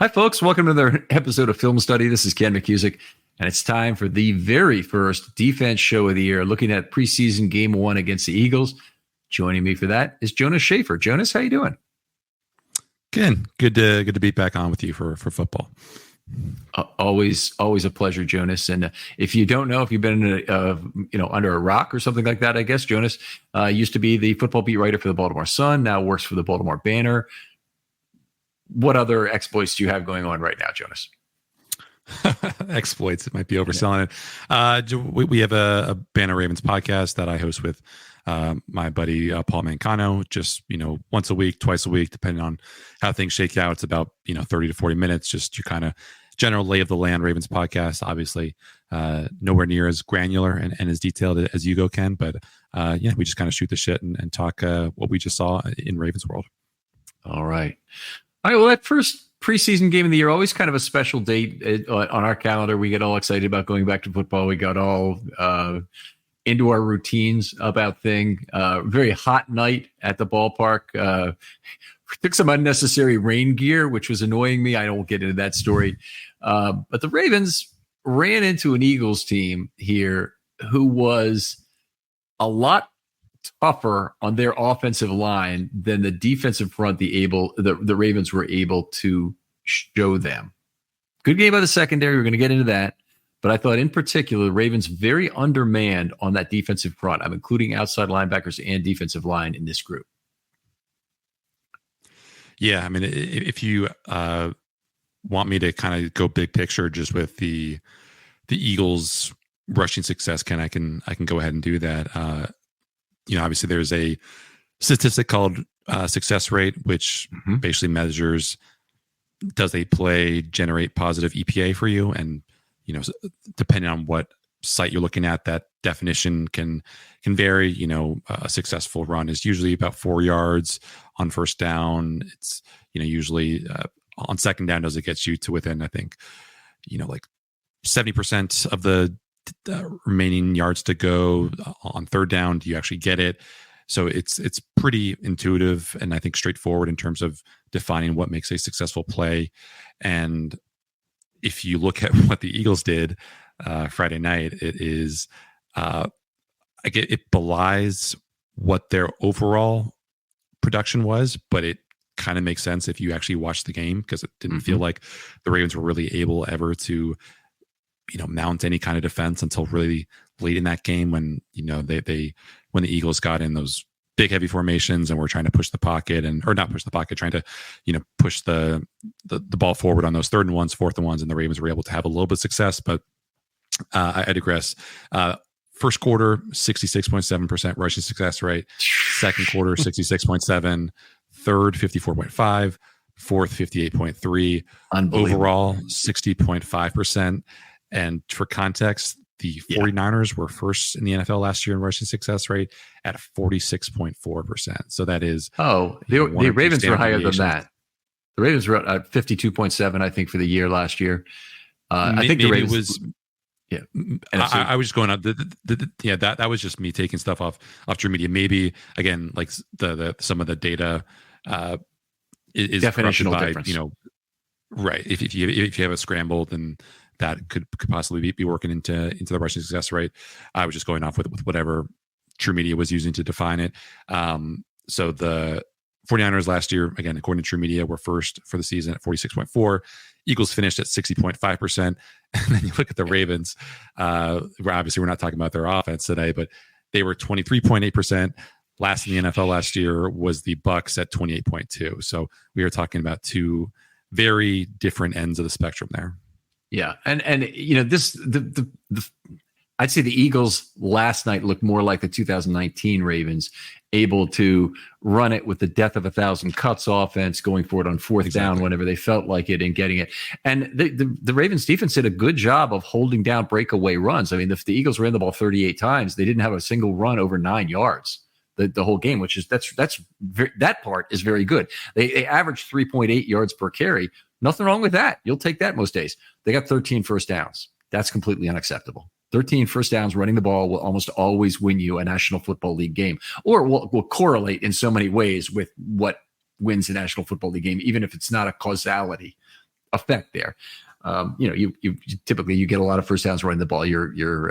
Hi, folks. Welcome to another episode of Film Study. This is Ken McCusick, and it's time for the very first defense show of the year, looking at preseason game 1 against the Eagles. Joining me for that is Jonas Schaefer. Jonas, how you doing? Ken, good to be back on with you for football. Always a pleasure, Jonas. And if you don't know, if you've been under a rock or something like that, I guess Jonas used to be the football beat writer for the Baltimore Sun. Now works for the Baltimore Banner. What other exploits do you have going on right now, Jonas? Exploits, it might be overselling it. We have a Banner Ravens podcast that I host with my buddy Paul Mancano, just once a week, twice a week, depending on how things shake out. It's about 30 to 40 minutes, just your kind of general lay of the land Ravens podcast. Obviously, nowhere near as granular and as detailed as you go, Ken, but we just kind of shoot the shit and talk what we just saw in Ravens world. All right. Well, that first preseason game of the year, always kind of a special date on our calendar. We get all excited about going back to football. We got all into our routines about thing. Very hot night at the ballpark. Took some unnecessary rain gear, which was annoying me. I don't get into that story. But the Ravens ran into an Eagles team here who was a lot tougher on their offensive line than the defensive front the Ravens were able to show them. Good game by the secondary. We're going to get into that. But I thought in particular, the Ravens very undermanned on that defensive front. I'm including outside linebackers and defensive line in this group. Yeah, I mean, if you want me to kind of go big picture just with the Eagles' rushing success, Ken, I can go ahead and do that. Obviously there's a statistic called success rate, which basically measures, does a play generate positive EPA for you? And, depending on what site you're looking at, that definition can vary. A successful run is usually about 4 yards on first down. It's, usually on second down, does it get you to within, I think, like 70% of the remaining yards to go on third down? Do you actually get it? So it's pretty intuitive and I think straightforward in terms of defining what makes a successful play. And if you look at what the Eagles did Friday night, it belies what their overall production was, but it kind of makes sense if you actually watch the game, because it didn't feel like the Ravens were really able ever to mount any kind of defense until really late in that game when when the Eagles got in those big heavy formations and were trying to push the pocket trying to push the ball forward on those third and ones, fourth and ones, and the Ravens were able to have a little bit of success. But I digress. First quarter, 66.7% rushing success rate. Second quarter, 66.7. Third, 54.5. Fourth, 58.3. Overall, 60.5%. And for context, the 49ers were first in the NFL last year in rushing success rate at 46.4%. So that is... the Ravens were higher than that. The Ravens were at 52.7, I think, for the year last year. I think the Ravens... was... Yeah, I was just going on. That was just me taking stuff off True Media. Maybe, again, like the some of the data is definitional by, difference. Right. If you have a scramble, then that could possibly be working into the rushing success rate. I was just going off with whatever True Media was using to define it. So the 49ers last year, again, according to True Media, were first for the season at 46.4. Eagles finished at 60.5%. And then you look at the Ravens, obviously we're not talking about their offense today, but they were 23.8%. Last in the NFL last year was the Bucs at 28.2. So we are talking about two very different ends of the spectrum there. Yeah, and this I'd say the Eagles last night looked more like the 2019 Ravens, able to run it with the death of 1,000 cuts offense, going for it on fourth down whenever they felt like it and getting it. And the Ravens defense did a good job of holding down breakaway runs. I mean, if the Eagles ran the ball 38 times, they didn't have a single run over 9 yards the whole game, which is that part is very good. They averaged 3.8 yards per carry. Nothing wrong with that. You'll take that most days. They got 13 first downs. That's completely unacceptable. 13 first downs running the ball will almost always win you a National Football League game, or will correlate in so many ways with what wins the National Football League game, even if it's not a causality effect there. You typically you get a lot of first downs running the ball. You're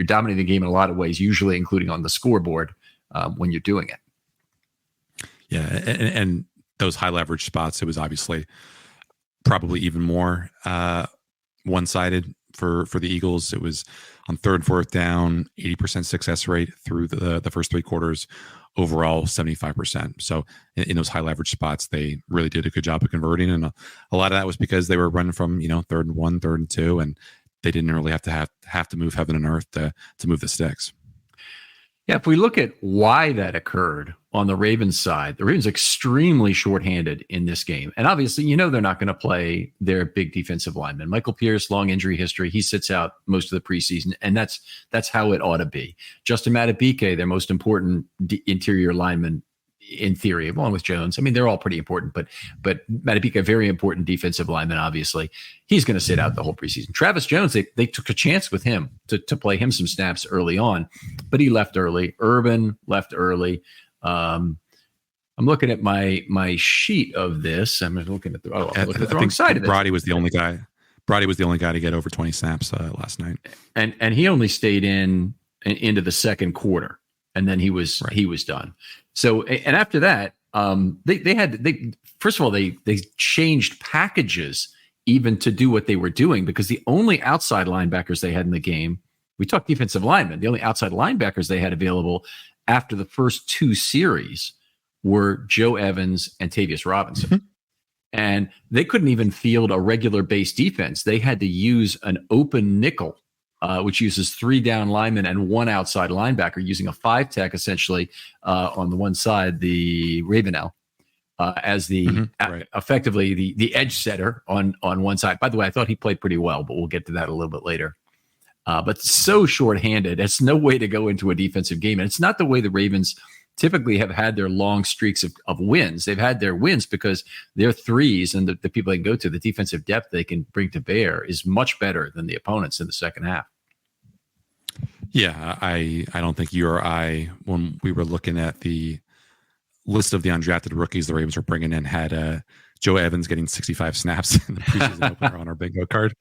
dominating the game in a lot of ways, usually including on the scoreboard when you're doing it. Yeah, and those high leverage spots, it was obviously probably even more one-sided for the Eagles. It was on third and fourth down, 80% success rate through the first three quarters, overall 75%. So in those high leverage spots, they really did a good job of converting. And a lot of that was because they were running from, third and 1, third and 2, and they didn't really have to move heaven and earth to move the sticks. Yeah, if we look at why that occurred on the Ravens side, the Ravens are extremely shorthanded in this game. And obviously, they're not going to play their big defensive lineman. Michael Pierce, long injury history. He sits out most of the preseason, and that's how it ought to be. Justin Madubuike, their most important interior lineman, in theory, along with Jones. I mean, they're all pretty important, but Madubuike, a very important defensive lineman, obviously. He's going to sit out the whole preseason. Travis Jones, they took a chance with him to play him some snaps early on, but he left early. Urban left early. I'm looking at my sheet of this. I'm looking at the wrong side of it. Brody was the only guy. To get over 20 snaps last night, and he only stayed into the second quarter, and then he was done. So, and after that, they first of all, they changed packages even to do what they were doing, because the only outside linebackers they had in the game, we talked defensive linemen, the only outside linebackers they had available after the first two series were Joe Evans and Tavius Robinson. Mm-hmm. And they couldn't even field a regular base defense. They had to use an open nickel, which uses 3 down linemen and 1 outside linebacker, using a 5-tech essentially on the one side, the Ravenel, as the effectively the edge setter on one side. By the way, I thought he played pretty well, but we'll get to that a little bit later. But so shorthanded, it's no way to go into a defensive game. And it's not the way the Ravens typically have had their long streaks of wins. They've had their wins because their threes and the people they can go to, the defensive depth they can bring to bear, is much better than the opponents in the second half. Yeah, I don't think you or I, when we were looking at the list of the undrafted rookies the Ravens were bringing in, had Joe Evans getting 65 snaps in the preseason opener on our bingo card.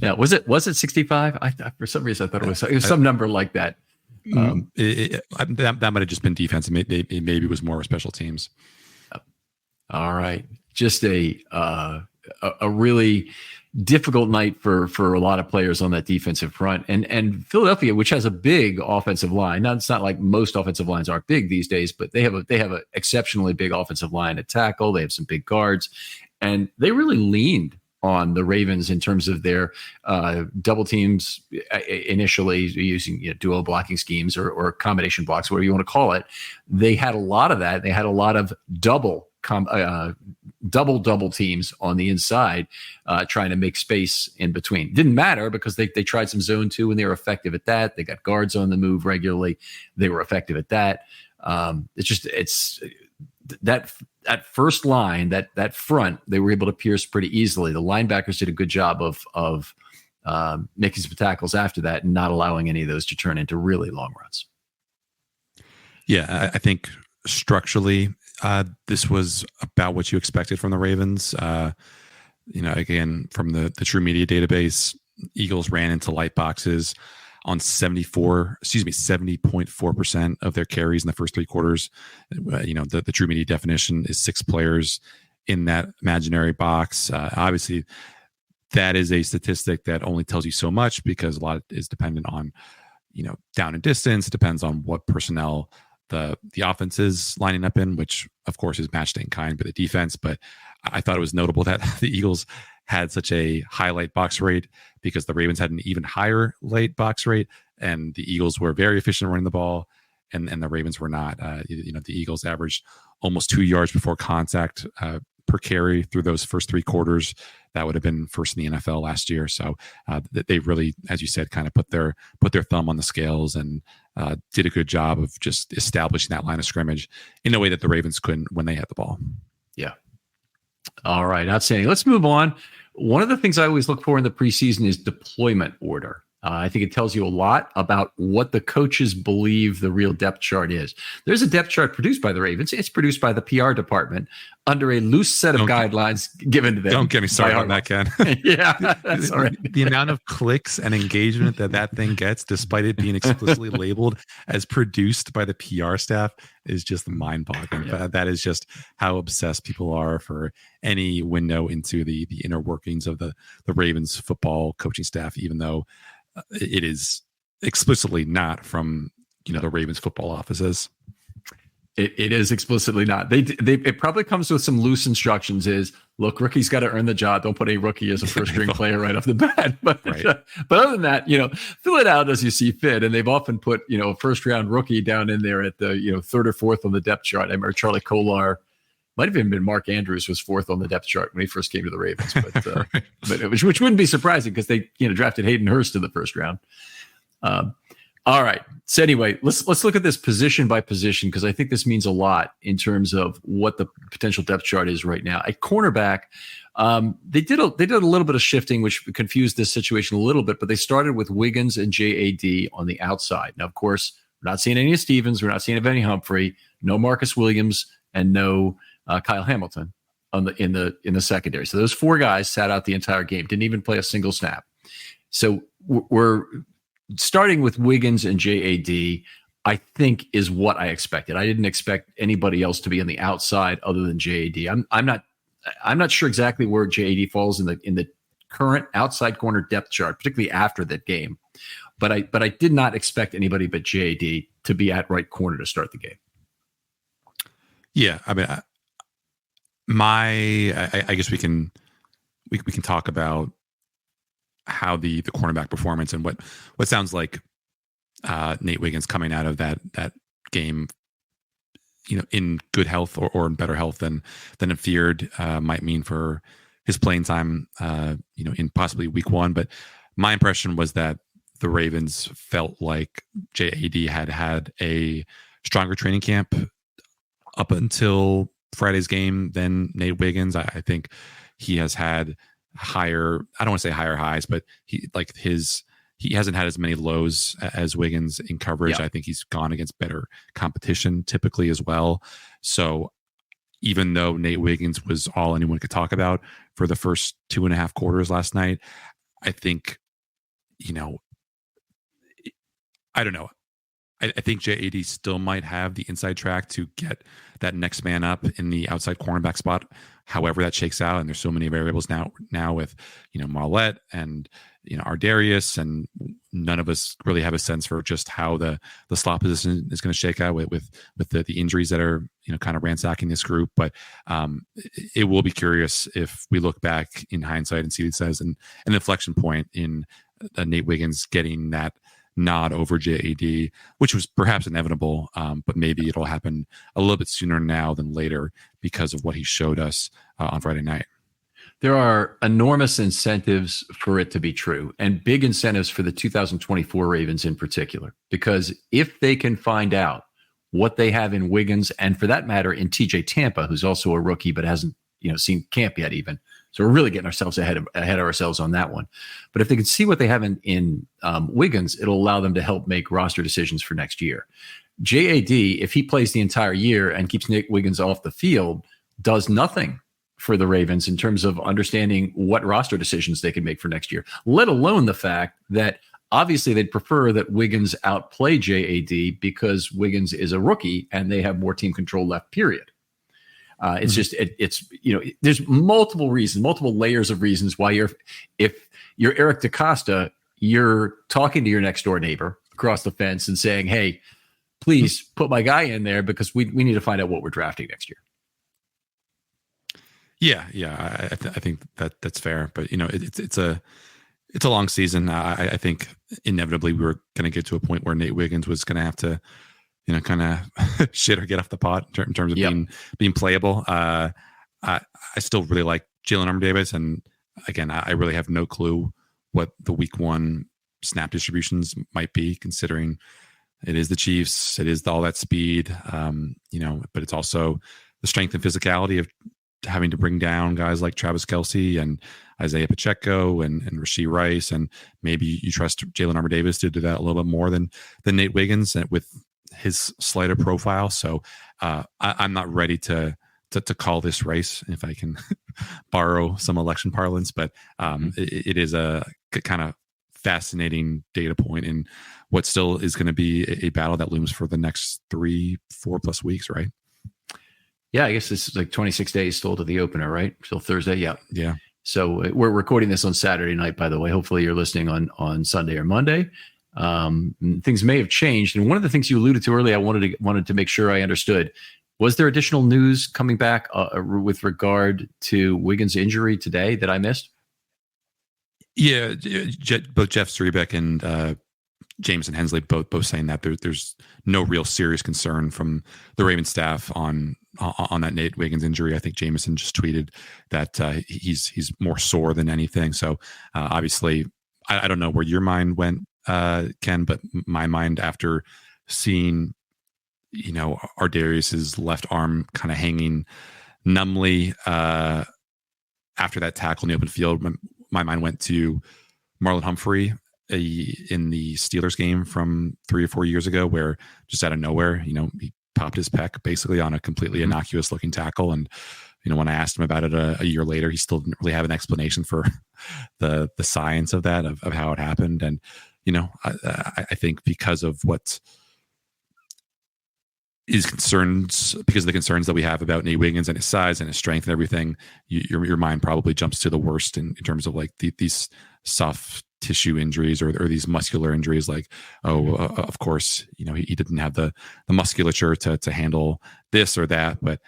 Yeah, was it 65? For some reason I thought it was some number like that. That might have just been defense. It maybe was more special teams. All right, just a really difficult night for a lot of players on that defensive front, and Philadelphia, which has a big offensive line. Now, it's not like most offensive lines aren't big these days, but they have an exceptionally big offensive line at tackle. They have some big guards, and they really leaned on the Ravens in terms of their double teams initially, using duo blocking schemes or combination blocks, whatever you want to call it. They had a lot of that. They had a lot of double teams on the inside, trying to make space in between. Didn't matter because they tried some zone 2 and they were effective at that. They got guards on the move regularly. They were effective at that. It's that first line, that front, they were able to pierce pretty easily. The linebackers did a good job of making some tackles after that and not allowing any of those to turn into really long runs. Yeah, I think structurally, this was about what you expected from the Ravens. Again, from the True Media database, Eagles ran into light boxes on 70.4% of their carries in the first 3 quarters. The True Media definition is 6 players in that imaginary box. Obviously, that is a statistic that only tells you so much, because a lot is dependent on, down and distance. It depends on what personnel the offense is lining up in, which of course is matched in kind by the defense. But I thought it was notable that the Eagles had such a high light box rate, because the Ravens had an even higher late box rate, and the Eagles were very efficient running the ball, and the Ravens were not. The Eagles averaged almost 2 yards before contact per carry through those first 3 quarters. That would have been first in the NFL last year. So they really, as you said, kind of put their thumb on the scales and did a good job of just establishing that line of scrimmage in a way that the Ravens couldn't when they had the ball. Yeah. All right. Outstanding. Let's move on. One of the things I always look for in the preseason is deployment order. I think it tells you a lot about what the coaches believe the real depth chart is. There's a depth chart produced by the Ravens. It's produced by the PR department under a loose set of guidelines given to them. Don't get me started on that, Ken. Yeah, that's all right. The amount of clicks and engagement that thing gets, despite it being explicitly labeled as produced by the PR staff, is just mind-boggling. Yeah. That is just how obsessed people are for any window into the inner workings of the Ravens football coaching staff, even though it is explicitly not from the Ravens football offices. It is explicitly not. It probably comes with some loose instructions. Is look, rookie's got to earn the job. Don't put a rookie as a first string player right off the bat. But right. But other than that, fill it out as you see fit. And they've often put a first round rookie down in there at the third or fourth on the depth chart. I remember Charlie Kolar. Might have even been Mark Andrews was fourth on the depth chart when he first came to the Ravens, but which wouldn't be surprising because they drafted Hayden Hurst in the first round. All right. So anyway, let's look at this position by position because I think this means a lot in terms of what the potential depth chart is right now. At cornerback, they did a little bit of shifting, which confused this situation a little bit. But they started with Wiggins and JAD on the outside. Now, of course, we're not seeing any of Stevens. We're not seeing any Humphrey. No Marcus Williams and no Kyle Hamilton in the secondary. So those four guys sat out the entire game, didn't even play a single snap. So we're starting with Wiggins and JAD, I think is what I expected. I didn't expect anybody else to be on the outside other than JAD. I'm not sure exactly where JAD falls in the current outside corner depth chart, particularly after that game. But I did not expect anybody but JAD to be at right corner to start the game. Yeah, I mean, I guess we can talk about how the cornerback performance and what sounds like Nate Wiggins coming out of that game, in good health or in better health than it feared might mean for his playing time, in possibly week one. But my impression was that the Ravens felt like JAD had a stronger training camp up until Friday's game than Nate Wiggins. I think he has had higher, I don't want to say higher highs, but he hasn't had as many lows as Wiggins in coverage. Yeah. I think he's gone against better competition typically as well. So even though Nate Wiggins was all anyone could talk about for the first 2.5 quarters last night, I think, I don't know. I think JAD still might have the inside track to get that next man up in the outside cornerback spot, however that shakes out. And there's so many variables now with, Marlette and, Ardarius, and none of us really have a sense for just how the slot position is going to shake out with the injuries that are, kind of ransacking this group. But it will be curious if we look back in hindsight and see what it says and an inflection point in Nate Wiggins getting that nod over JAD, which was perhaps inevitable, but maybe it'll happen a little bit sooner now than later because of what he showed us on Friday night. There are enormous incentives for it to be true, and big incentives for the 2024 Ravens in particular, because if they can find out what they have in Wiggins, and for that matter in TJ Tampa, who's also a rookie but hasn't seen camp yet even. So we're really getting ourselves ahead of ourselves on that one. But if they can see what they have in Wiggins, it'll allow them to help make roster decisions for next year. JAD, if he plays the entire year and keeps Nick Wiggins off the field, does nothing for the Ravens in terms of understanding what roster decisions they can make for next year, let alone the fact that obviously they'd prefer that Wiggins outplay JAD because Wiggins is a rookie and they have more team control left, period. It's just, there's multiple reasons, multiple layers of reasons why if you're Eric DaCosta, you're talking to your next door neighbor across the fence and saying, hey, please put my guy in there because we need to find out what we're drafting next year. Yeah. I think that's fair, but it's a long season. I think inevitably we were going to get to a point where Nate Wiggins was going to have to, kind of shit or get off the pot in terms of being playable. I still really like Jalen Armour-Davis. And again, I really have no clue what the week one snap distributions might be, considering it is the Chiefs. It is all that speed, but it's also the strength and physicality of having to bring down guys like Travis Kelce and Isaiah Pacheco and Rashee Rice, and maybe you trust Jalen Armour-Davis to do that a little bit more than Nate Wiggins with his slighter profile. So I'm not ready to call this race, if I can borrow some election parlance, but it is a kind of fascinating data point in what still is going to be a battle that looms for the next 3-4+ weeks, right? Yeah, I guess this is like 26 days still to the opener, right? Till Thursday. Yeah. Yeah. So we're recording this on Saturday night, by the way. Hopefully you're listening on Sunday or Monday. Things may have changed. And one of the things you alluded to earlier, I wanted to make sure I understood. Was there additional news coming back with regard to Wiggins' injury today that I missed? Yeah, both Jeff Zrebiec and Jameson Hensley both saying that there's no real serious concern from the Ravens staff on that Nate Wiggins injury. I think Jameson just tweeted that he's more sore than anything. So obviously, I don't know where your mind went, Ken, but my mind after seeing Ardarius's left arm kind of hanging numbly after that tackle in the open field, my mind went to Marlon Humphrey in the Steelers game from 3 or 4 years ago, where just out of nowhere, he popped his pec basically on a completely innocuous looking tackle. And, when I asked him about it a year later, he still didn't really have an explanation for the science of that, of how it happened. And, I think because of what is concerns, because of the concerns that we have about Nate Wiggins and his size and his strength and everything, your mind probably jumps to the worst in terms of like these soft tissue injuries or these muscular injuries. Like, of course, he didn't have the musculature to handle this or that. But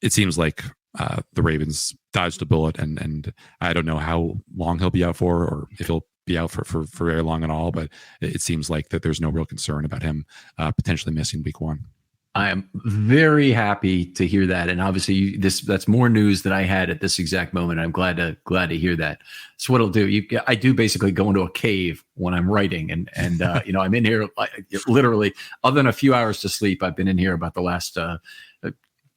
it seems like the Ravens dodged a bullet, and I don't know how long he'll be out for, or if he'll be out for very long at all. But it seems like that there's no real concern about him potentially missing week 1. I am very happy to hear that, and obviously that's more news than I had at this exact moment. I'm glad to hear that. So what I'll do, I do basically go into a cave when I'm writing, and I'm in here literally. Other than a few hours to sleep, I've been in here about the last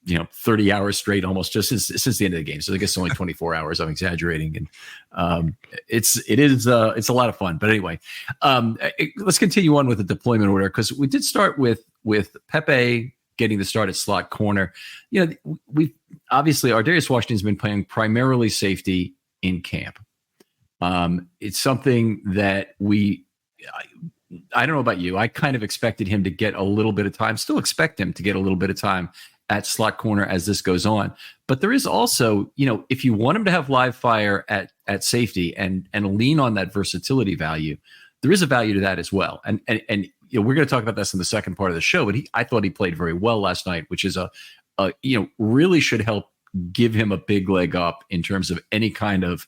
30 hours straight, almost just since the end of the game. So I guess it's only 24 hours. I'm exaggerating, and it's a lot of fun. But anyway, let's continue on with the deployment order, because we did start with Pepe getting the start at slot corner. We obviously Ardarius Washington's been playing primarily safety in camp. It's something that I don't know about you. I kind of expected him to get a little bit of time. Still expect him to get a little bit of time at slot corner as this goes on. But there is also, if you want him to have live fire at safety and lean on that versatility value, there is a value to that as well. And we're going to talk about this in the second part of the show, but I thought he played very well last night, which is really should help give him a big leg up in terms of any kind of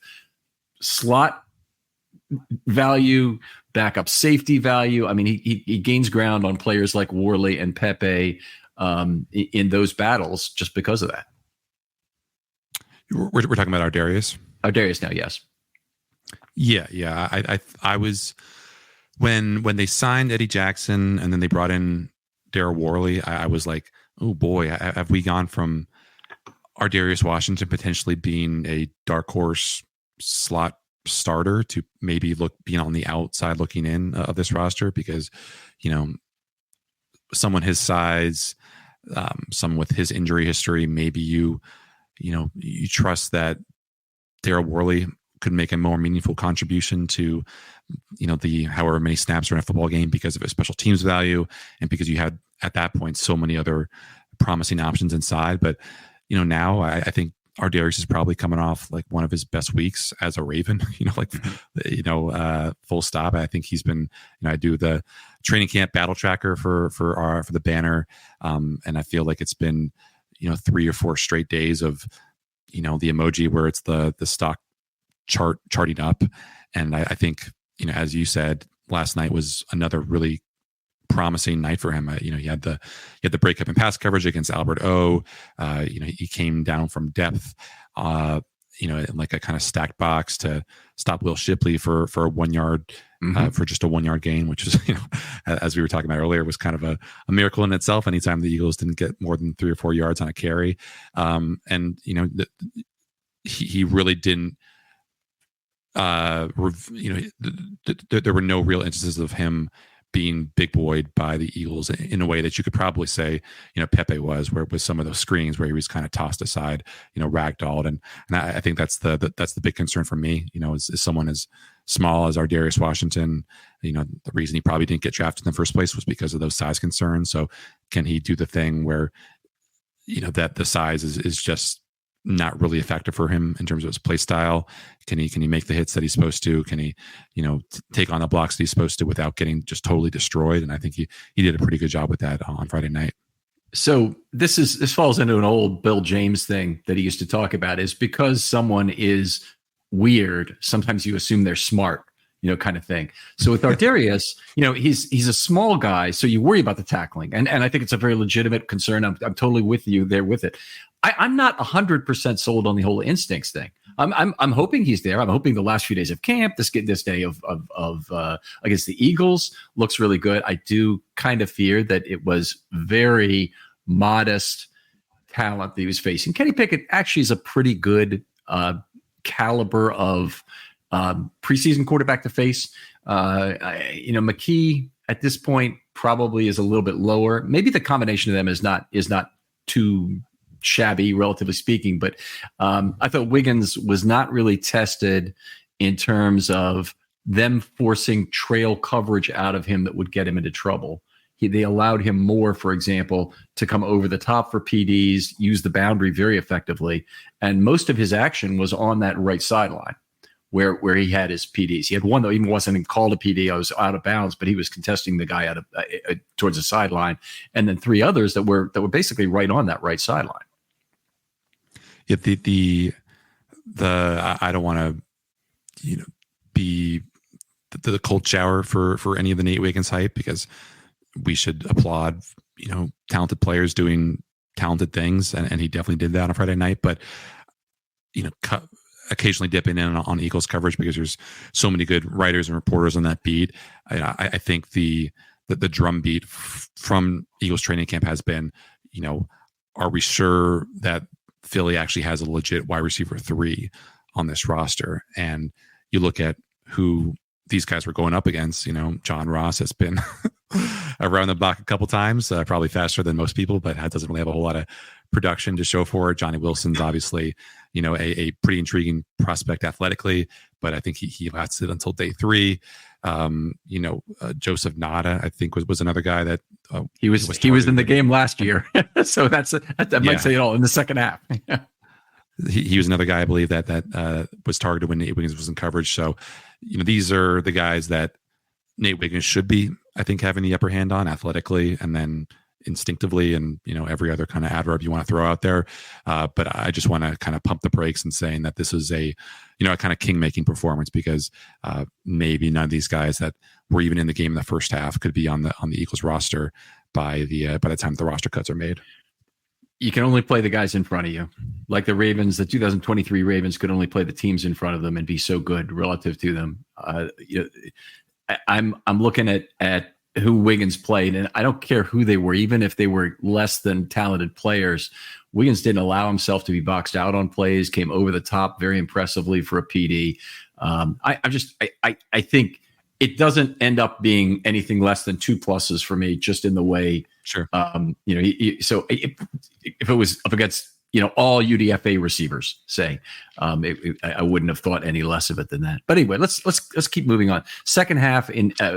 slot value, backup safety value. I mean, he gains ground on players like Worley and Pepe in those battles just because of that. We're talking about Ardarius now. Yes. Yeah. I was when they signed Eddie Jackson and then they brought in Darryl Worley, I was like, oh boy, have we gone from Ardarius Washington potentially being a dark horse slot starter to maybe being on the outside looking in of this roster? Because, someone his size, someone with his injury history, maybe you trust that Darryl Worley could make a more meaningful contribution to, the however many snaps are in a football game because of his special teams value and because you had at that point so many other promising options inside. But now I think Ardarius is probably coming off like one of his best weeks as a Raven, full stop. I think he's been, I do the training camp battle tracker for the banner. And I feel like it's been, 3 or 4 straight days of, the emoji where it's the stock charting up. And I think, as you said, last night was another really promising night for him. He had the breakup in pass coverage against Albert O. He came down from depth. in like a kind of stacked box to stop Will Shipley for a 1 yard, for just a 1 yard gain, which is, as we were talking about earlier, was kind of a miracle in itself. Anytime the Eagles didn't get more than 3 or 4 yards on a carry. And, he really didn't, there were no real instances of him being big boyed by the Eagles in a way that you could probably say, Pepe was, where with some of those screens where he was kind of tossed aside, ragdolled. And I think that's the big concern for me, is someone as small as our Darius Washington. The reason he probably didn't get drafted in the first place was because of those size concerns. So can he do the thing where, that the size is just not really effective for him in terms of his play style? Can he make the hits that he's supposed to? Can he, take on the blocks that he's supposed to without getting just totally destroyed? And I think he did a pretty good job with that on Friday night. So this falls into an old Bill James thing that he used to talk about, is because someone is weird, sometimes you assume they're smart, kind of thing. So with Ardarius, he's a small guy, so you worry about the tackling. And I think it's a very legitimate concern. I'm totally with you there with it. I'm not 100% sold on the whole instincts thing. I'm hoping he's there. I'm hoping the last few days of camp, this day of against the Eagles looks really good. I do kind of fear that it was very modest talent that he was facing. Kenny Pickett actually is a pretty good caliber of preseason quarterback to face. McKee at this point probably is a little bit lower. Maybe the combination of them is not too shabby, relatively speaking, but I thought Wiggins was not really tested in terms of them forcing trail coverage out of him that would get him into trouble. They allowed him more, for example, to come over the top for PDs, use the boundary very effectively, and most of his action was on that right sideline where he had his PDs. He had one that even wasn't called a PD. I was out of bounds, but he was contesting the guy out of towards the sideline, and then 3 others that were basically right on that right sideline. Yeah, I don't want to, be the cold shower for any of the Nate Wiggins hype, because we should applaud, talented players doing talented things, and he definitely did that on Friday night. But occasionally dipping in on Eagles coverage because there's so many good writers and reporters on that beat. I think the drumbeat from Eagles training camp has been, are we sure that Philly actually has a legit wide receiver 3 on this roster? And you look at who these guys were going up against. John Ross has been around the block a couple times, probably faster than most people, but doesn't really have a whole lot of production to show for it. Johnny Wilson's obviously, a pretty intriguing prospect athletically, but I think he lasted until day 3. Joseph Nada, I think was another guy that he was in the game last year. So that might say it all in the second half. He was another guy, I believe, that was targeted when Nate Wiggins was in coverage. So, these are the guys that Nate Wiggins should be, I think, having the upper hand on athletically, and then instinctively, and every other kind of adverb you want to throw out there. But I just want to kind of pump the brakes and saying that this is a kind of king-making performance, because maybe none of these guys that were even in the game in the first half could be on the Eagles roster by the time the roster cuts are made. You can only play the guys in front of you. Like the Ravens, the 2023 Ravens could only play the teams in front of them and be so good relative to them. I'm looking at who Wiggins played, and I don't care who they were, even if they were less than talented players. Wiggins didn't allow himself to be boxed out on plays, came over the top very impressively for a PD. I think it doesn't end up being anything less than 2 pluses for me, just in the way. Sure. So if it was up against, all UDFA receivers, say, I wouldn't have thought any less of it than that. But anyway, let's keep moving on. Second half,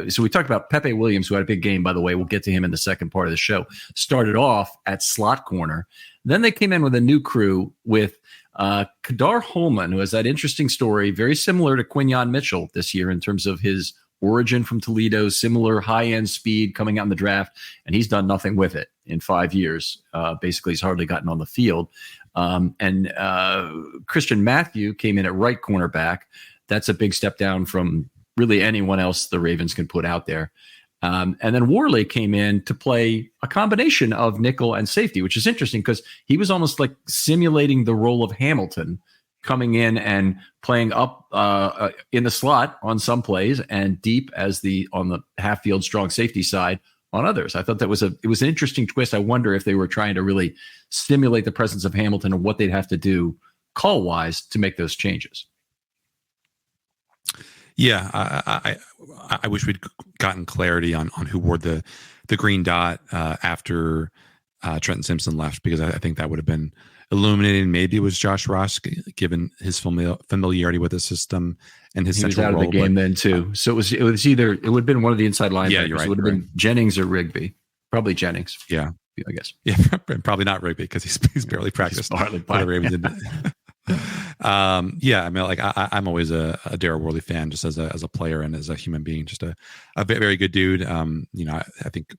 so we talked about Pepe Williams, who had a big game, by the way. We'll get to him in the second part of the show. Started off at slot corner. Then they came in with a new crew with Kadar Holman, who has that interesting story, very similar to Quinyon Mitchell this year in terms of his origin from Toledo, similar high-end speed coming out in the draft, and he's done nothing with it in 5 years. Basically, he's hardly gotten on the field. And Christian Matthew came in at right cornerback. That's a big step down from really anyone else the Ravens can put out there. And then Worley came in to play a combination of nickel and safety, which is interesting because he was almost like simulating the role of Hamilton coming in and playing up in the slot on some plays and deep on the half field strong safety side on others. I thought it was an interesting twist. I wonder if they were trying to really stimulate the presence of Hamilton and what they'd have to do call wise to make those changes. Yeah, I wish we'd gotten clarity on who wore the green dot after Trenton Simpson left, because I think that would have been illuminating. Maybe it was Josh Ross, given his familiarity with the system and his central role. He was out of the game then too. So it was either, it would have been one of the inside linebackers. Yeah, you're right, it would have been Jennings or Rigby. Probably Jennings. Yeah, I guess. Yeah, probably not Rigby, because he's barely practiced. The Ravens didn't. Yeah, I mean, like I'm always a Darryl Worley fan, just as a player and as a human being. Just a very good dude. You know, I think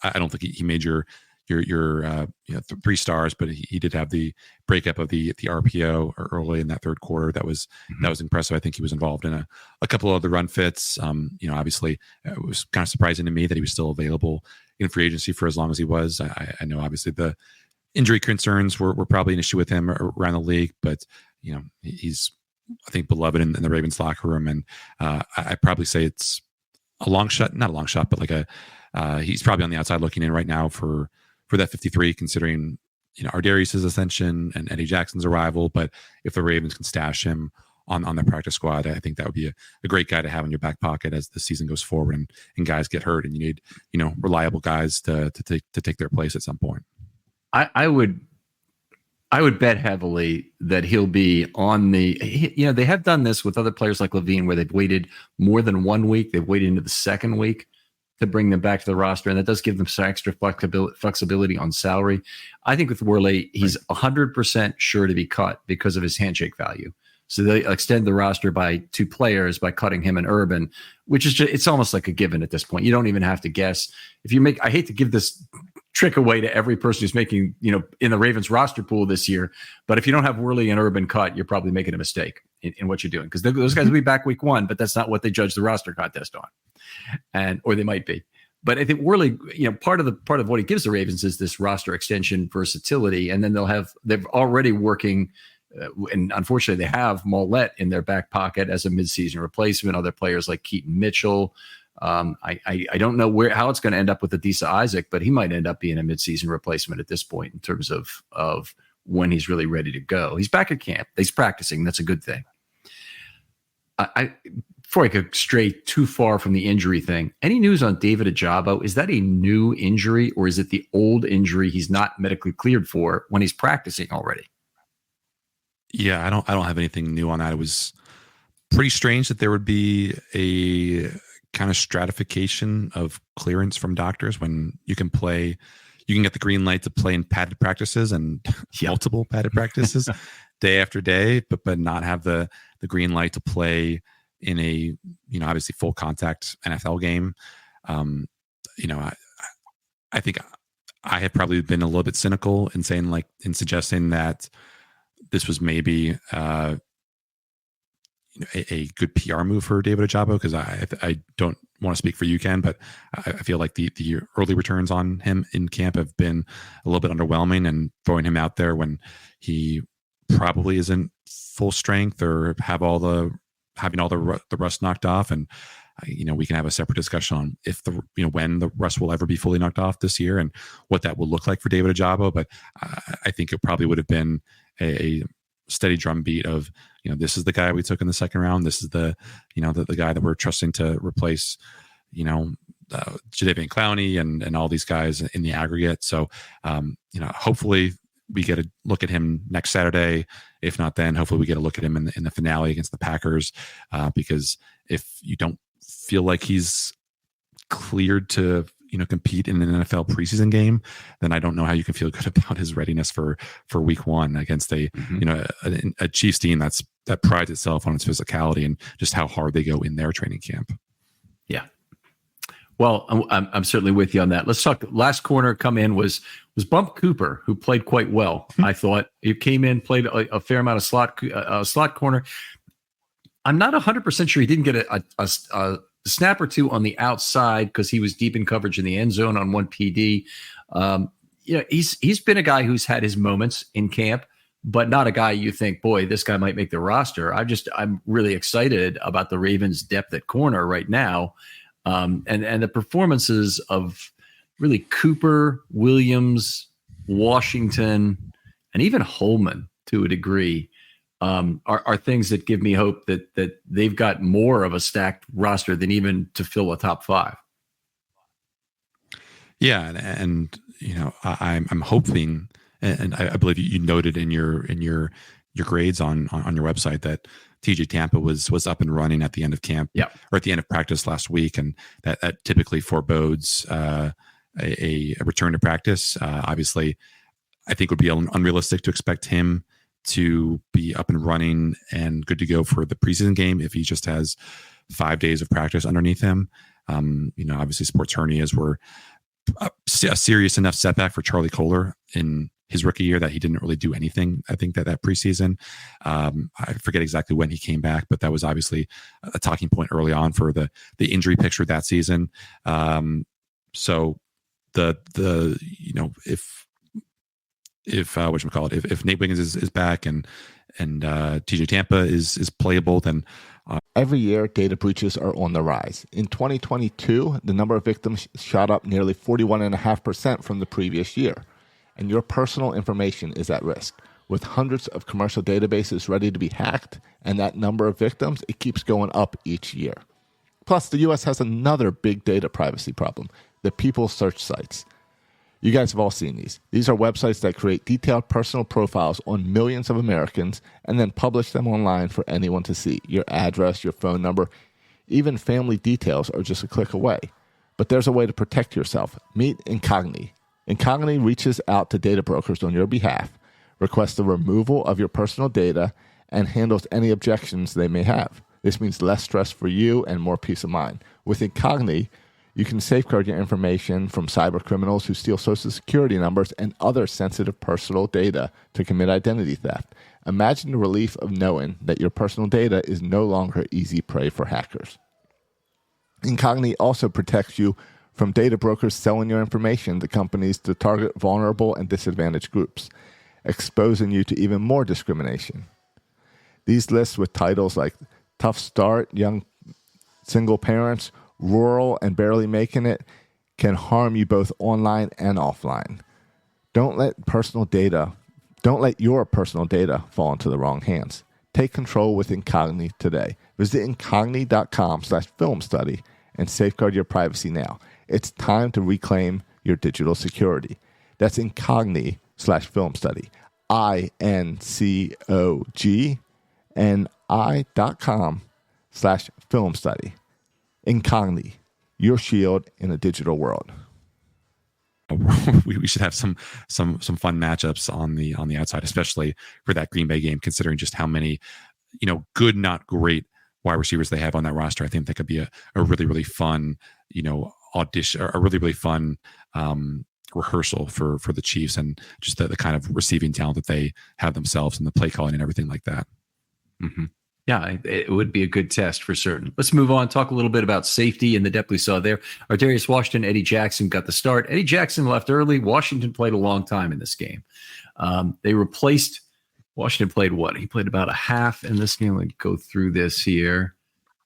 I don't think he made your 3 stars, but he did have the breakup of the RPO early in that third quarter. That was impressive. I think he was involved in a couple of other run fits. You know, obviously it was kind of surprising to me that he was still available in free agency for as long as he was. I know obviously the injury concerns were probably an issue with him around the league, but you know, he's, I think, beloved in the Ravens locker room. And I'd probably say it's a long shot, not a long shot, but like he's probably on the outside looking in right now for that 53, considering, you know, Ardarius's ascension and Eddie Jackson's arrival. But if the Ravens can stash him on the practice squad, I think that would be a great guy to have in your back pocket as the season goes forward and guys get hurt and you need, you know, reliable guys to take their place at some point. I would bet heavily that he'll be on you know, they have done this with other players like Levine, where they've waited more than 1 week. They've waited into the second week to bring them back to the roster, and that does give them some extra flexibility on salary. I think with Worley, he's 100% sure to be cut because of his handshake value. So they extend the roster by 2 players by cutting him and Urban, which is just, it's almost like a given at this point. You don't even have to guess. I hate to give this trick away to every person who's making, you know, in the Ravens roster pool this year, but if you don't have Worley and Urban cut, you're probably making a mistake in what you're doing, because those guys will be back week 1, but that's not what they judge the roster contest on, or they might be. But I think Worley, you know, part of what he gives the Ravens is this roster extension versatility, and then they're already working. And unfortunately, they have Mollett in their back pocket as a midseason replacement. Other players like Keaton Mitchell. I don't know how it's going to end up with Adisa Isaac, but he might end up being a midseason replacement at this point in terms of when he's really ready to go. He's back at camp. He's practicing. That's a good thing. Before I could stray too far from the injury thing, any news on David Ojabo? Is that a new injury, or is it the old injury he's not medically cleared for when he's practicing already? Yeah, I don't have anything new on that. It was pretty strange that there would be a kind of stratification of clearance from doctors when you can get the green light to play in padded practices and multiple padded practices day after day, but not have the green light to play in a, you know, obviously full contact NFL game. You know, I think I have probably been a little bit cynical in suggesting that this was maybe a good PR move for David Ojabo, because I don't want to speak for you, Ken, but I feel like the early returns on him in camp have been a little bit underwhelming, and throwing him out there when he probably isn't full strength or having all the rust knocked off. And you know, we can have a separate discussion on when the rust will ever be fully knocked off this year and what that will look like for David Ojabo. But I think it probably would have been a steady drumbeat of, you know, this is the guy we took in the second round. This is the guy that we're trusting to replace, you know, Jadeveon Clowney and all these guys in the aggregate. So, you know, hopefully we get a look at him next Saturday. If not, then hopefully we get a look at him in the finale against the Packers. Because if you don't feel like he's cleared to, you know, compete in an NFL preseason game, then I don't know how you can feel good about his readiness for week 1 against a Chiefs team that prides itself on its physicality and just how hard they go in their training camp. Yeah. Well, I'm certainly with you on that. Let's talk. Last corner come in was Bump Cooper, who played quite well. I thought he came in, played a fair amount of slot corner. I'm not 100% sure he didn't get a snap or two on the outside because he was deep in coverage in the end zone on one PD. You know, he's been a guy who's had his moments in camp, but not a guy you think, boy, this guy might make the roster. I'm really excited about the Ravens' depth at corner right now, and the performances of really Cooper, Williams, Washington, and even Holman to a degree are things that give me hope that they've got more of a stacked roster than even to fill a top 5. Yeah, and I'm hoping, and I believe you noted in your grades on your website that TJ Tampa was up and running at the end of camp, yeah, or at the end of practice last week, and that typically forebodes a return to practice. Obviously, I think it would be unrealistic to expect him to be up and running and good to go for the preseason game if he just has 5 days of practice underneath him. Obviously, sports hernias were a serious enough setback for Charlie Kohler in his rookie year that he didn't really do anything. I think that preseason, I forget exactly when he came back, but that was obviously a talking point early on for the injury picture that season. So if if Nate Wiggins is back and TJ Tampa is playable, then every year data breaches are on the rise. In 2022, the number of victims shot up nearly 41.5% from the previous year, and your personal information is at risk. With hundreds of commercial databases ready to be hacked, and that number of victims, it keeps going up each year. Plus, the U.S. has another big data privacy problem: the people search sites. You guys have all seen these. These are websites that create detailed personal profiles on millions of Americans and then publish them online for anyone to see. Your address, your phone number, even family details are just a click away. But there's a way to protect yourself. Meet Incogni. Incogni reaches out to data brokers on your behalf, requests the removal of your personal data, and handles any objections they may have. This means less stress for you and more peace of mind. With Incogni, you can safeguard your information from cyber criminals who steal social security numbers and other sensitive personal data to commit identity theft. Imagine the relief of knowing that your personal data is no longer easy prey for hackers. Incogni also protects you from data brokers selling your information to companies to target vulnerable and disadvantaged groups, exposing you to even more discrimination. These lists with titles like Tough Start, Young Single Parents, Rural, and Barely Making It can harm you both online and offline. Don't let your personal data fall into the wrong hands. Take control with Incogni today. Visit incogni.com/filmstudy and safeguard your privacy now. It's time to reclaim your digital security. That's Incogni/filmstudy. INCOGNI.com/filmstudy. Incogni, your shield in a digital world. We should have some fun matchups on the outside, especially for that Green Bay game, considering just how many good, not great wide receivers they have on that roster. I think that could be a really, really fun audition, or a really, really fun rehearsal for the Chiefs, and just the kind of receiving talent that they have themselves, and the play calling and everything like that. Mm-hmm. Yeah, it would be a good test for certain. Let's move on, talk a little bit about safety and the depth we saw there. Ar'Darius Washington, Eddie Jackson got the start. Eddie Jackson left early. Washington played a long time in this game. They replaced, Washington played what? He played about a half in this game. Let me go through this here.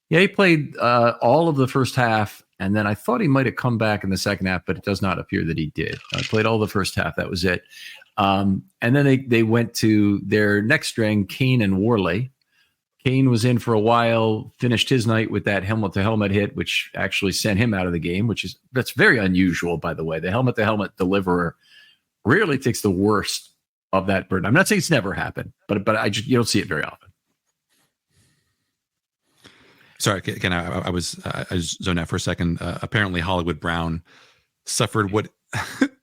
Yeah, he played all of the first half, and then I thought he might have come back in the second half, but it does not appear that he did. Played all the first half. That was it. And then they went to their next string, Kane and Worley. Kane was in for a while, finished his night with that helmet-to-helmet hit, which actually sent him out of the game, that's very unusual, by the way. The helmet-to-helmet deliverer rarely takes the worst of that burden. I'm not saying it's never happened, but you don't see it very often. Sorry, again, I zoned out for a second. Apparently, Hollywood Brown suffered what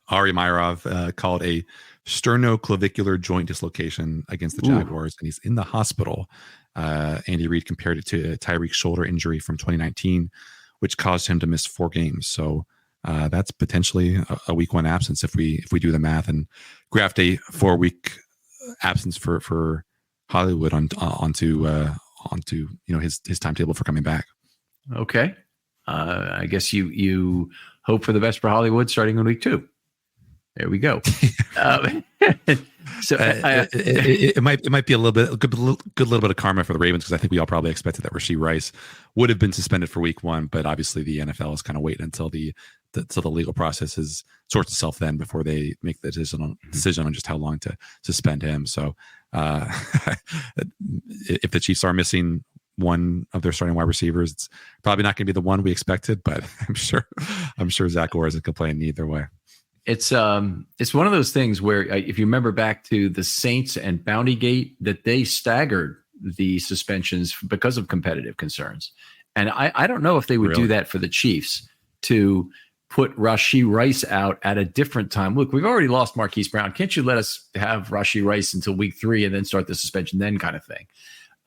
Ari Myrov called a sternoclavicular joint dislocation against the Jaguars, and he's in the hospital. Andy Reid compared it to a Tyreek's shoulder injury from 2019, which caused him to miss 4 games. So that's potentially a week 1 absence if we do the math and graft a 4-week absence for Hollywood onto his timetable for coming back. Okay, I guess you hope for the best for Hollywood starting in week 2. There we go. So it might be a good little bit of karma for the Ravens, because I think we all probably expected that Rashee Rice would have been suspended for week 1, but obviously the NFL is kind of waiting until the legal process sorts itself then before they make the decision on just how long to suspend him. So if the Chiefs are missing one of their starting wide receivers, it's probably not going to be the one we expected, but I'm sure Zach Orr isn't complaining either way. It's one of those things where if you remember back to the Saints and Bountygate, that they staggered the suspensions because of competitive concerns. And I don't know if they would do that for the Chiefs, to put Rashee Rice out at a different time. Look, we've already lost Marquise Brown. Can't you let us have Rashee Rice until week 3 and then start the suspension then, kind of thing?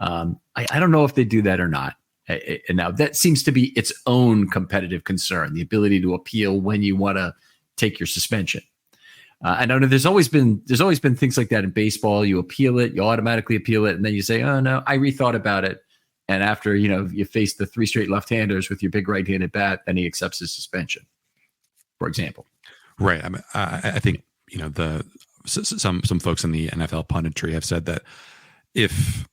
I don't know if they do that or not. And now that seems to be its own competitive concern, the ability to appeal when you want to take your suspension. I know there's always been things like that in baseball. You appeal it, you automatically appeal it, and then you say, "Oh no, I rethought about it." And after you face the 3 straight left-handers with your big right-handed bat, then he accepts his suspension, for example. Right. I mean, I think some folks in the NFL punditry have said that if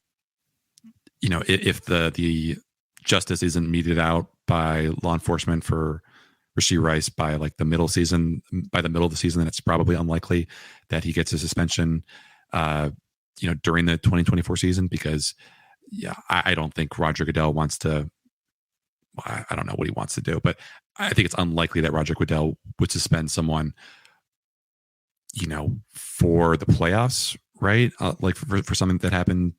the justice isn't meted out by law enforcement for Rashee Rice by the middle of the season, then it's probably unlikely that he gets a suspension, during the 2024 season, because I don't think Roger Goodell wants to. I don't know what he wants to do, but I think it's unlikely that Roger Goodell would suspend someone, for the playoffs, right? For something that happened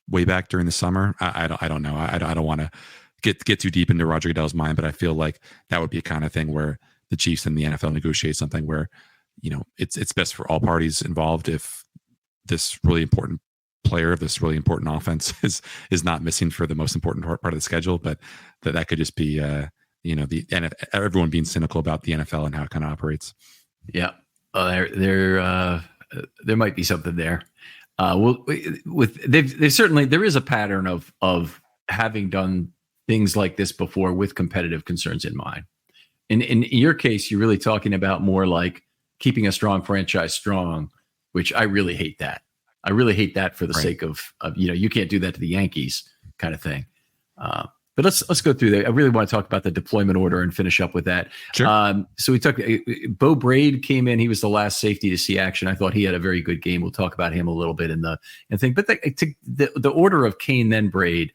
way back during the summer. I don't know. I don't want to get too deep into Roger Goodell's mind, but I feel like that would be a kind of thing where the Chiefs and the NFL negotiate something where, it's best for all parties involved if this really important player, this really important offense is not missing for the most important part of the schedule, but that could just be, everyone being cynical about the NFL and how it kind of operates. Yeah. There might be something there. They've certainly, there is a pattern of having done things like this before with competitive concerns in mind. In your case, you're really talking about more like keeping a strong franchise strong, which I really hate that. I really hate that for the sake of you can't do that to the Yankees kind of thing. But let's go through that. I really want to talk about the deployment order and finish up with that. Sure. So we talked. Bo Braid came in. He was the last safety to see action. I thought he had a very good game. We'll talk about him a little bit in the thing. But the order of Kane then Braid,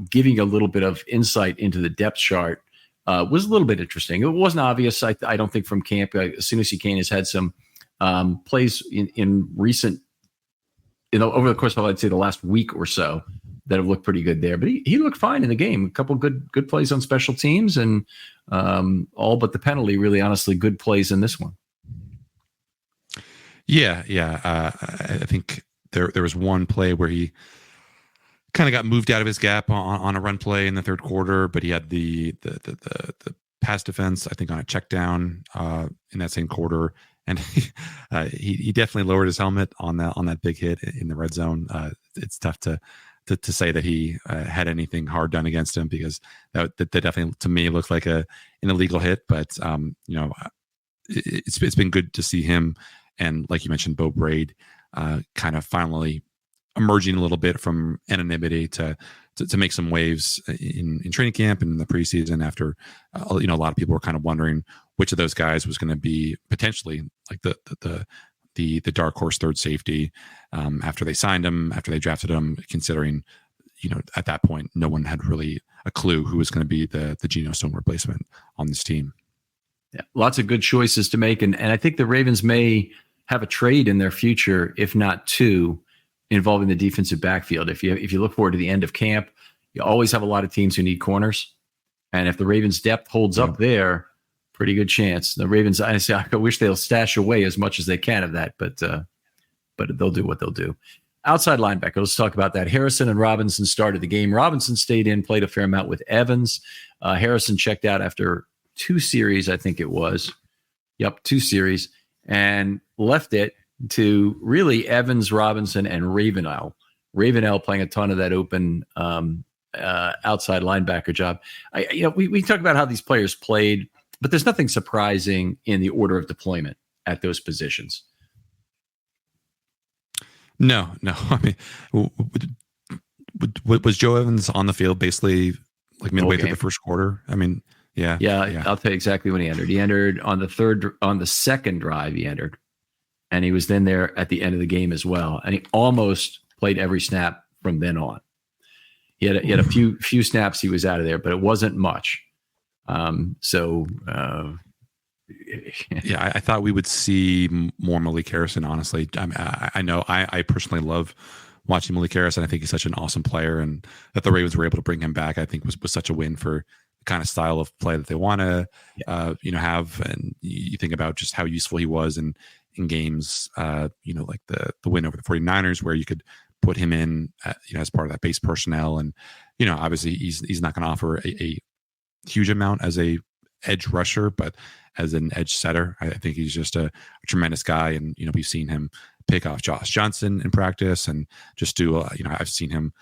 giving a little bit of insight into the depth chart was a little bit interesting. It wasn't obvious, I don't think, from camp. As soon as Kane has had some plays in recent, over the course of, I'd say, the last week or so, that have looked pretty good there. But he looked fine in the game. A couple good plays on special teams, and all but the penalty, really, honestly, good plays in this one. Yeah. I think there was one play where he kind of got moved out of his gap on a run play in the third quarter, but he had the pass defense, I think, on a check down in that same quarter. And he definitely lowered his helmet on that big hit in the red zone. It's tough to say that he had anything hard done against him, because that definitely, to me, looked like an illegal hit. But it's been good to see him, and like you mentioned, Bo Braid kind of finally emerging a little bit from anonymity to make some waves in training camp and in the preseason, after a lot of people were kind of wondering which of those guys was going to be potentially like the dark horse third safety after they signed him, after they drafted him, considering at that point no one had really a clue who was going to be the Geno Stone replacement on this team. Yeah, lots of good choices to make, and I think the Ravens may have a trade in their future, if not two, involving the defensive backfield. If you look forward to the end of camp, you always have a lot of teams who need corners, and if the Ravens' depth holds up there, pretty good chance. The Ravens, I wish they'll stash away as much as they can of that, but they'll do what they'll do. Outside linebacker, let's talk about that. Harrison and Robinson started the game. Robinson stayed in, played a fair amount with Evans. Harrison checked out after 2 series, I think it was. Yep, 2 series, and left it to really Evans, Robinson, and Ravenel. Ravenel playing a ton of that open outside linebacker job. We talk about how these players played, but there's nothing surprising in the order of deployment. at those positions. No. I mean, was Joe Evans on the field basically like midway through the first quarter? I mean, yeah. I'll tell you exactly when he entered. He entered on the second drive. He entered, and he was then there at the end of the game as well. And he almost played every snap from then on. He had a few snaps he was out of there, but it wasn't much. I thought we would see more Malik Harrison. Honestly, I know I personally love watching Malik Harrison. I think he's such an awesome player, and that the Ravens were able to bring him back, I think was such a win for the kind of style of play that they want to, have. And you think about just how useful he was in games, like the win over the 49ers, where you could put him in, as part of that base personnel. And, obviously he's not going to offer a huge amount as a edge rusher, but as an edge setter, I think he's just a tremendous guy. And, we've seen him pick off Josh Johnson in practice and just do, I've seen him,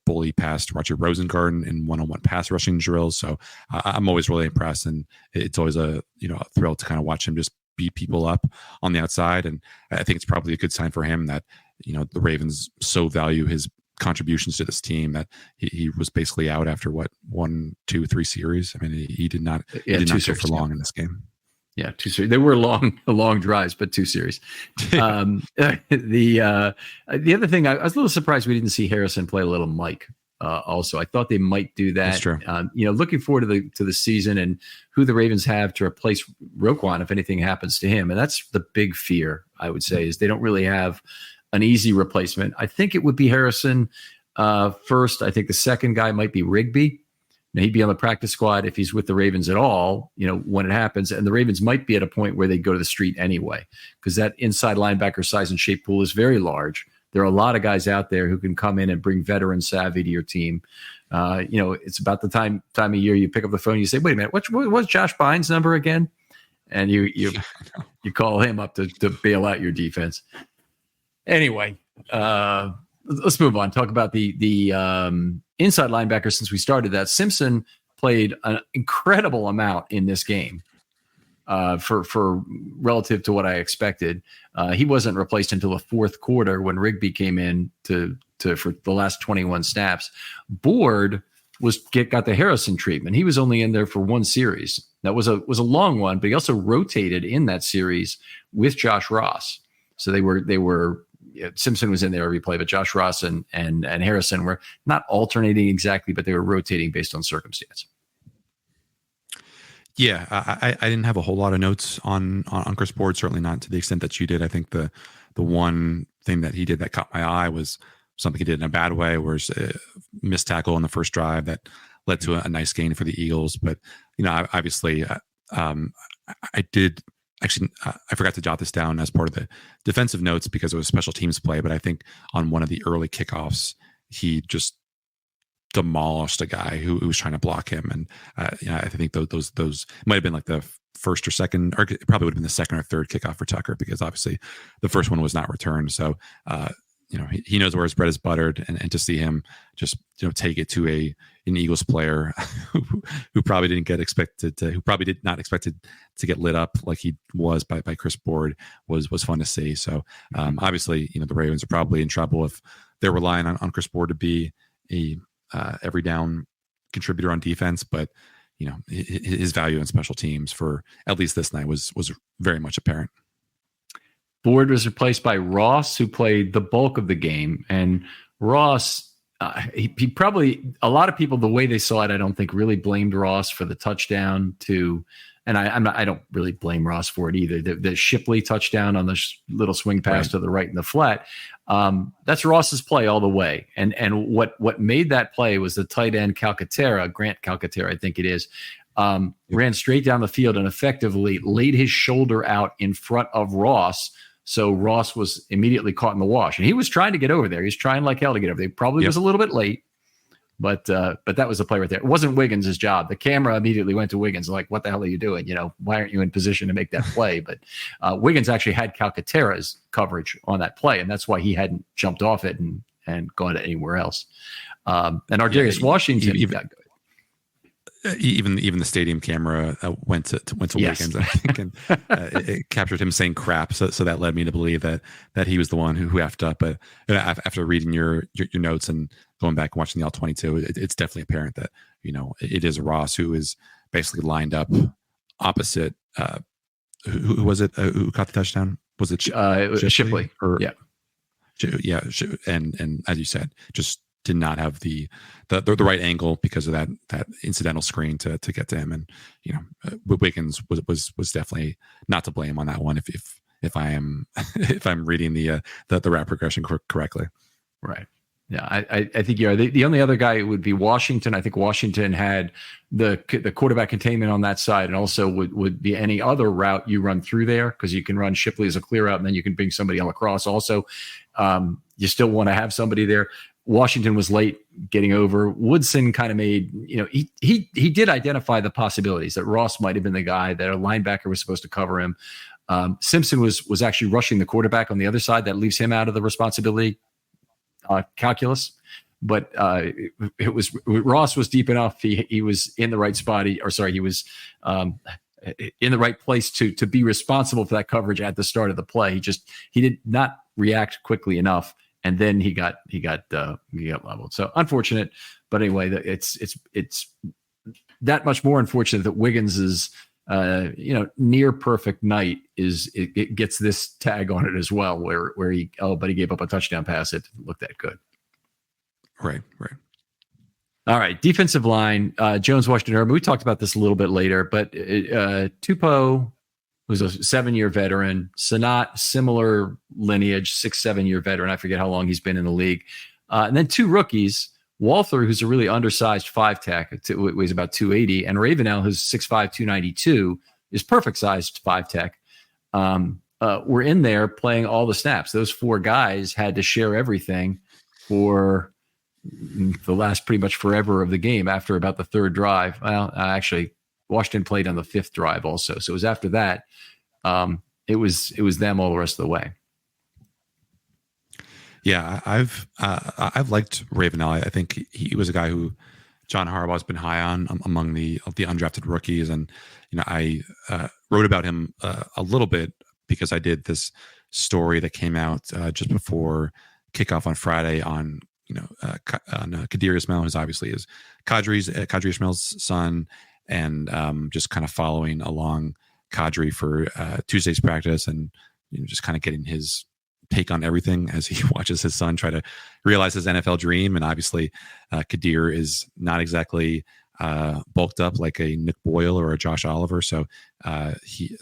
bully past Roger Rosengarten in one-on-one pass rushing drills. So I'm always really impressed. And it's always a thrill to kind of watch him just beat people up on the outside. And I think it's probably a good sign for him that, the Ravens so value his contributions to this team that he was basically out after 1, 2, 3 series. I mean, he did not go for long in this game. Yeah, 2 series. They were long drives, but 2 series. The other thing, I was a little surprised we didn't see Harrison play a little Mike. Also, I thought they might do that. That's true. Looking forward to the season and who the Ravens have to replace Roquan if anything happens to him, and that's the big fear. I would say is they don't really have an easy replacement. I think it would be Harrison first. I think the second guy might be Rigby. Now, he'd be on the practice squad if he's with the Ravens at all, when it happens. And the Ravens might be at a point where they go to the street anyway, because that inside linebacker size and shape pool is very large. There are a lot of guys out there who can come in and bring veteran savvy to your team. It's about the time of year you pick up the phone, you say, wait a minute, what's Josh Bynes' number again? And you call him up to bail out your defense. Anyway, let's move on. Talk about the inside linebacker since we started that. Simpson played an incredible amount in this game for relative to what I expected. He wasn't replaced until the fourth quarter when Rigby came in to for the last 21 snaps. Board got the Harrison treatment. He was only in there for 1 series. That was a long one, but he also rotated in that series with Josh Ross. So they were Simpson was in there every play, but Josh Ross and Harrison were not alternating exactly, but they were rotating based on circumstance. Yeah, I didn't have a whole lot of notes on Chris Board, certainly not to the extent that you did. I think the one thing that he did that caught my eye was something he did in a bad way, was a missed tackle on the first drive that led to a nice gain for the Eagles. But, obviously I did – actually, I forgot to jot this down as part of the defensive notes because it was special teams play. But I think on one of the early kickoffs, he just demolished a guy who was trying to block him. And I think those might have been like the first or second, or it probably would have been the second or third kickoff for Tucker, because obviously the first one was not returned. So, he knows where his bread is buttered, and to see him just, take it to an Eagles player who probably did not expect to get lit up like he was by Chris Board was fun to see. So, obviously, the Ravens are probably in trouble if they're relying on Chris Board to be a every down contributor on defense, but his value in special teams for at least this night was very much apparent. Board was replaced by Ross, who played the bulk of the game. And Ross, he probably, a lot of people, the way they saw it, I don't think really blamed Ross for the touchdown and I don't really blame Ross for it either. The Shipley touchdown on the little swing pass to the right in the flat, that's Ross's play all the way. And what made that play was the tight end Grant Calcaterra, I think it is, ran straight down the field and effectively laid his shoulder out in front of Ross. So Ross was immediately caught in the wash, and he was trying to get over there. He's trying like hell to get over there. He probably was a little bit late, but that was the play right there. It wasn't Wiggins' job. The camera immediately went to Wiggins, like, what the hell are you doing? Why aren't you in position to make that play? But Wiggins actually had Calcaterra's coverage on that play, and that's why he hadn't jumped off it and gone anywhere else. And Ardarius Washington got good. even the stadium camera went to Yes. Wiggins, I think, and it captured him saying crap. So that led me to believe that he was the one who effed up. But after reading your notes and going back and watching the All-22, it's definitely apparent that it is Ross who is basically lined up opposite. Who was it? Who caught the touchdown? Was it Shipley? Yeah. Yeah, and as you said, just did not have the right angle because of that incidental screen to get to him, and Wiggins was definitely not to blame on that one. If I'm reading the route progression correctly, right? Yeah, I think you're the only other guy would be Washington. I think Washington had the quarterback containment on that side, and also would be any other route you run through there, because you can run Shipley as a clear out, and then you can bring somebody on across. Also, you still want to have somebody there. Washington was late getting over. Woodson kind of made, he did identify the possibilities that Ross might have been the guy, that a linebacker was supposed to cover him. Simpson was actually rushing the quarterback on the other side. That leaves him out of the responsibility calculus. But it was Ross was deep enough. He was in the right spot. He was in the right place to be responsible for that coverage at the start of the play. He did not react quickly enough, and then he got leveled. So unfortunate, but anyway, it's that much more unfortunate that Wiggins's near perfect night it gets this tag on it as well, where he gave up a touchdown pass. It looked that good. Right. All right, defensive line, Jones, Washington, Urban. We talked about this a little bit later, but Tupou, who's a 7-year veteran, Sanat, similar lineage, 6-7-year veteran. I forget how long he's been in the league. And then 2 rookies, Walther, who's a really undersized 5-tech, weighs about 280, and Ravenel, who's 6'5", 292, is perfect sized 5-tech. We're in there playing all the snaps. Those 4 guys had to share everything for the last pretty much forever of the game after about the 3rd drive. Well, actually, Washington played on the 5th drive also. So it was after that. It was them all the rest of the way. Yeah, I've liked Ravenel. I think he was a guy who John Harbaugh's been high on among the undrafted rookies, and I wrote about him a little bit because I did this story that came out just before kickoff on Friday on Kadir Ismail, who's obviously is Kadri Ismail's son, and just kind of following along Kadri for Tuesday's practice, and just kind of getting his take on everything as he watches his son try to realize his NFL dream. And obviously Kadir is not exactly bulked up like a Nick Boyle or a Josh Oliver. So he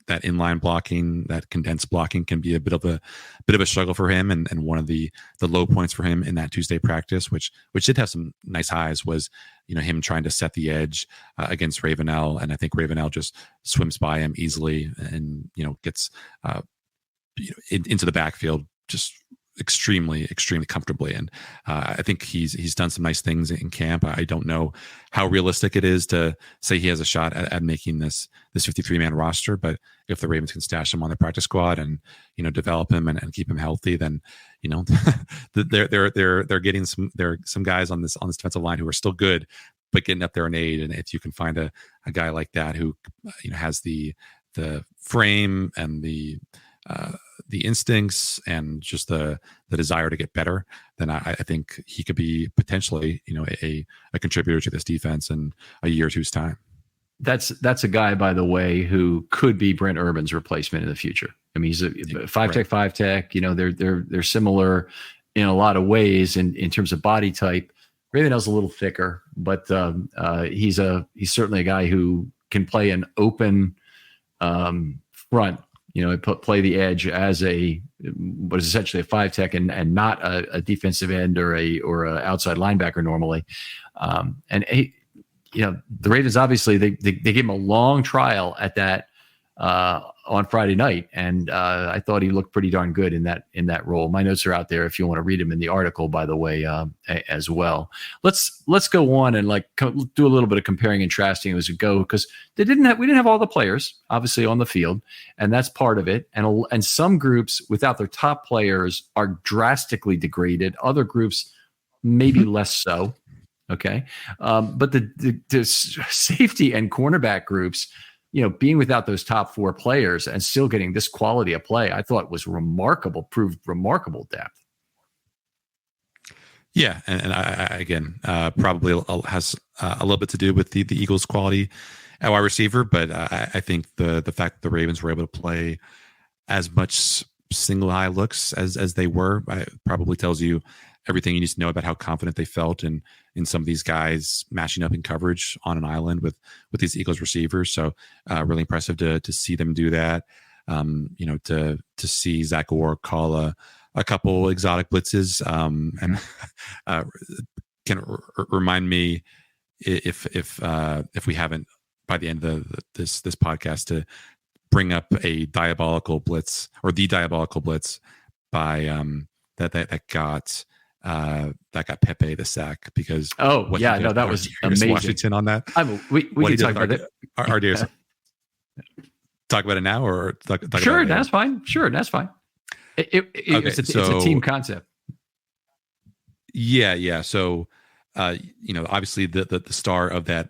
that inline blocking, that condensed blocking can be a bit of a struggle for him. And one of the low points for him in that Tuesday practice, which did have some nice highs, was, him trying to set the edge against Ravenel. And I think Ravenel just swims by him easily and, gets into the backfield just extremely comfortably. And I think he's done some nice things in camp. I don't know how realistic it is to say he has a shot at making this 53-man roster, but if the Ravens can stash him on the practice squad and develop him and keep him healthy, then they're getting some guys on this defensive line who are still good but getting up there in age. And if you can find a guy like that who has the frame and the instincts and just the desire to get better, then I think he could be potentially, a contributor to this defense in a year or two's time. That's a guy, by the way, who could be Brent Urban's replacement in the future. I mean, he's a 5-tech. They're similar in a lot of ways in terms of body type. Ravenel's a little thicker, but he's certainly a guy who can play an open front. Play the edge as what is essentially a 5-tech and not a defensive end or a outside linebacker normally. And the Ravens, obviously they gave him a long trial at that on Friday night, and I thought he looked pretty darn good in that role. My notes are out there if you want to read them in the article, by the way, as well. Let's go on and do a little bit of comparing and contrasting as we go, because we didn't have all the players obviously on the field, and that's part of it. And some groups without their top players are drastically degraded. Other groups maybe less so. Okay. But the safety and cornerback groups, being without those top 4 players and still getting this quality of play, I thought was proved remarkable depth. Yeah. And I again, probably has a little bit to do with the Eagles' quality at wide receiver. But I think the fact that the Ravens were able to play as much single high looks as they were, probably tells you everything you need to know about how confident they felt in some of these guys matching up in coverage on an island with these Eagles receivers. So really impressive to see them do that. To see Zach Orr call a couple exotic blitzes and can remind me if we haven't by the end of this podcast to bring up a diabolical blitz or the diabolical blitz by that got Pepe the sack because that was amazing. Washington on that. We can talk about it. Ardeus, talk about it now or talk sure, about it that's fine. Sure, that's fine. It's a team concept. Yeah. So, obviously the star of that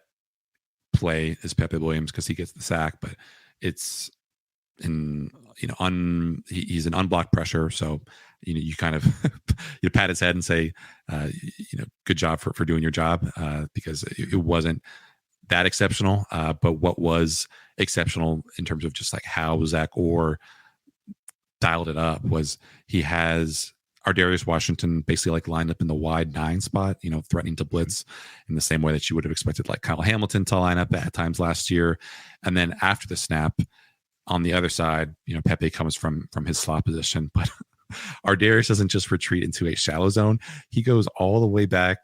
play is Pepe Williams because he gets the sack, but it's he's an unblocked pressure. So, you kind of you pat his head and say, good job for doing your job because it wasn't that exceptional. But what was exceptional in terms of just like how Zach Orr dialed it up was he has Ardarius Washington basically like lined up in the wide 9 spot, threatening to blitz in the same way that you would have expected like Kyle Hamilton to line up at times last year. And then after the snap on the other side, Pepe comes from his slot position, but Ardarius doesn't just retreat into a shallow zone. He goes all the way back.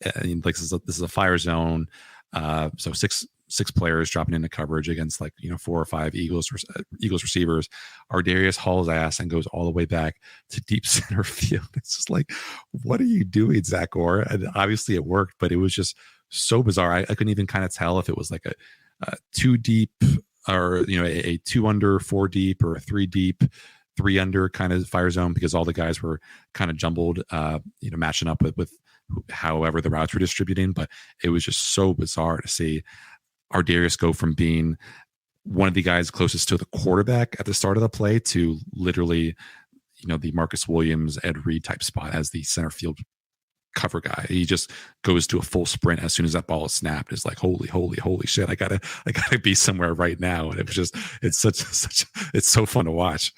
Like this is a fire zone. So six players dropping into coverage against 4 or 5 Eagles receivers. Ardarius hauls ass and goes all the way back to deep center field. It's just like, what are you doing, Zach Orr? And obviously it worked, but it was just so bizarre. I couldn't even kind of tell if it was like a 2 deep or a 2 under 4 deep or a 3 deep 3 under kind of fire zone because all the guys were kind of jumbled, matching up with however the routes were distributing. But it was just so bizarre to see Ardarius go from being one of the guys closest to the quarterback at the start of the play to literally, the Marcus Williams, Ed Reed type spot as the center field cover guy. He just goes to a full sprint as soon as that ball is snapped. It's like, holy shit. I gotta be somewhere right now. And it was just, it's so fun to watch.